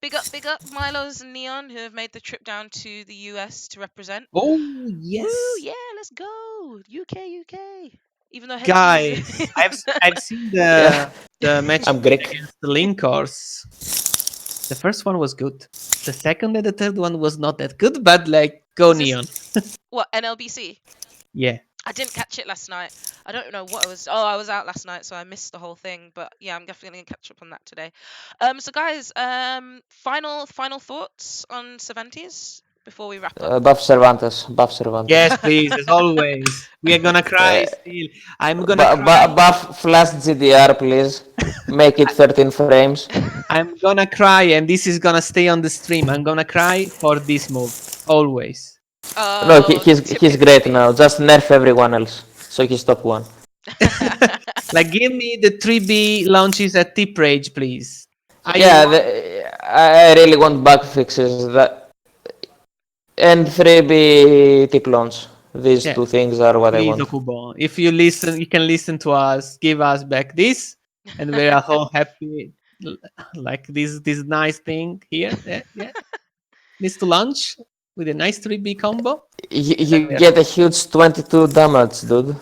Big up Milo's and Neon who have made the trip down to the US to represent. Oh Woo, yes, yeah, let's go. UK. Even though head team is guys, I've seen Yeah, the match I'm Greek. against the Linkors. The first one was good. The second and the third one was not that good, but like go is this Neon. what NLBC? Yeah. I didn't catch it last night. I don't know what it was. Oh, I was out last night, so I missed the whole thing. But yeah, I'm definitely gonna catch up on that today. So guys, final thoughts on Cervantes before we wrap up. Buff Cervantes. Buff Cervantes. Yes, please, as always. We are gonna cry still. I'm gonna cry. Buff Flash GDR, please. Make it 13 frames. I'm gonna cry, and this is gonna stay on the stream. I'm gonna cry for this move always. No, Oh, he's great typically. now. Just nerf everyone else. So he's top 1. Like, give me the 3B launches at Tip Rage, please. I Yeah, want. I really want bug fixes. And 3B tip launch. These Yeah, 2 things are what I please, want. Okubo. If you listen, you can listen to us. Give us back this, and we are all happy. Like this nice thing here. Yeah, yeah. Needs to launch with a nice 3B combo. And then You we are get a huge 22 damage, dude.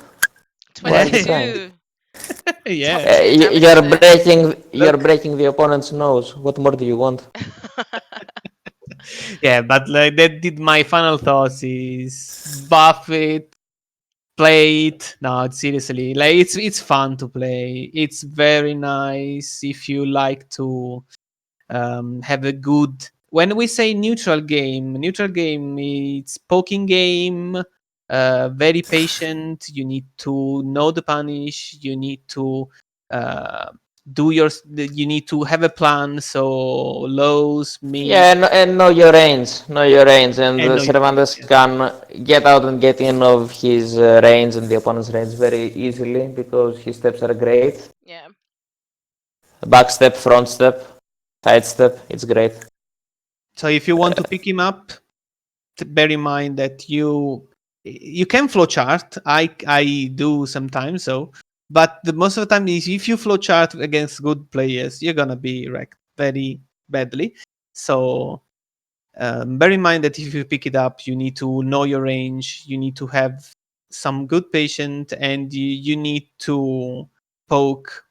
Why are you happy. crying? 22. Top Yeah. tier damage there. You're Look. breaking the opponent's nose. What more do you want? Yeah, but like that did my final thoughts is buff it, play it. No, seriously. Like it's fun to play. It's very nice if you like to have a good when we say neutral game it's poking game, very patient. You need to know the punish. You need to uh, you need to have a plan. So lows, mid, Yeah, and know your range. Know your range. And and know your Cervantes range. can get out and get in of his range and the opponent's range very easily because his steps are great. Yeah. Back step, front step, side step. It's great. So if you want to pick him up, bear in mind that you can flowchart. I do sometimes so, but most of the time is if you flowchart against good players, you're gonna be wrecked very badly. So bear in mind that if you pick it up, you need to know your range. You need to have some good patience, and you need to poke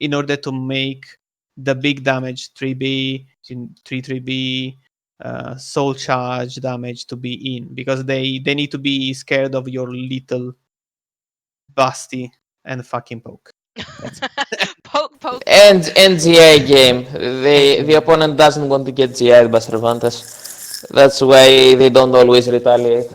in order to make the big damage 3B, 3B, soul charge damage to be in, because they need to be scared of your little busty and fucking poke. That's Poke, poke, poke. And GI game. The opponent doesn't want to get GI'd by Cervantes. That's why they don't always retaliate.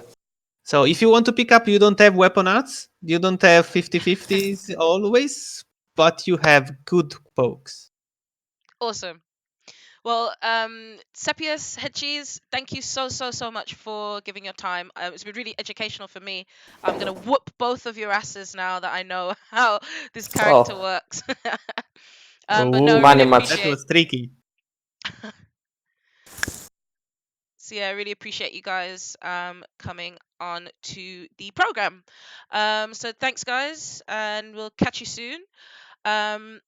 So if you want to pick up, you don't have weapon arts, you don't have 50-50s always, but you have good pokes. Awesome. Well, Sepius, Head Cheese, thank you so much for giving your time. It's been really educational for me. I'm gonna whoop both of your asses now that I know how this character Oh, works. But no, I Oh, really money match. that appreciate. was tricky. So yeah, I really appreciate you guys coming on to the program. So thanks, guys, and we'll catch you soon. Um,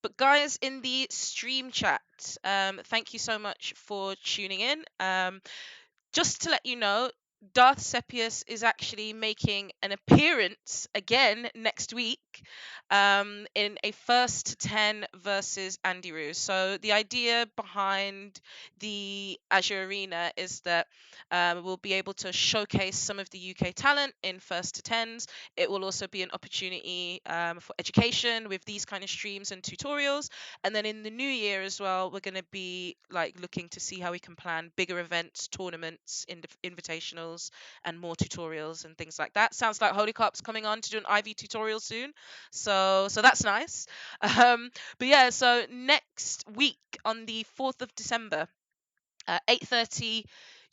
but guys in the stream chat, thank you so much for tuning in. Just to let you know, Darth Sepius is actually making an appearance again next week in a first to 10 versus Andy Roo. So the idea behind the Azure Arena is that we'll be able to showcase some of the UK talent in first to 10s. It will also be an opportunity for education with these kind of streams and tutorials. And then in the new year as well, we're going to be like looking to see how we can plan bigger events, tournaments, invitationals, and more tutorials and things like that. Sounds like Holy Carp's coming on to do an IV tutorial soon, so that's nice. But yeah, so next week on the 4th of December, 8:30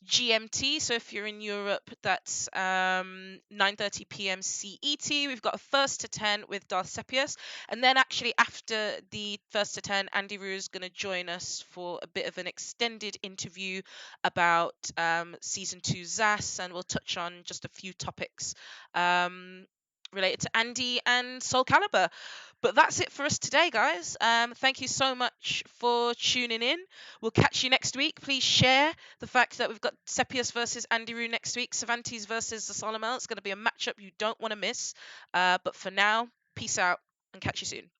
GMT. So if you're in Europe, that's 9:30 p.m. CET. We've got a first to 10 with Darth Sepius, and then actually after the first to 10, Andy Roo is going to join us for a bit of an extended interview about season 2 ZAS, and we'll touch on just a few topics related to Andy and SoulCalibur. But that's it for us today, guys. Thank you so much for tuning in. We'll catch you next week. Please share the fact that we've got Sepius versus Andy Roo next week, Cervantes versus the Solomel. It's going to be a matchup you don't want to miss. But for now, peace out and catch you soon.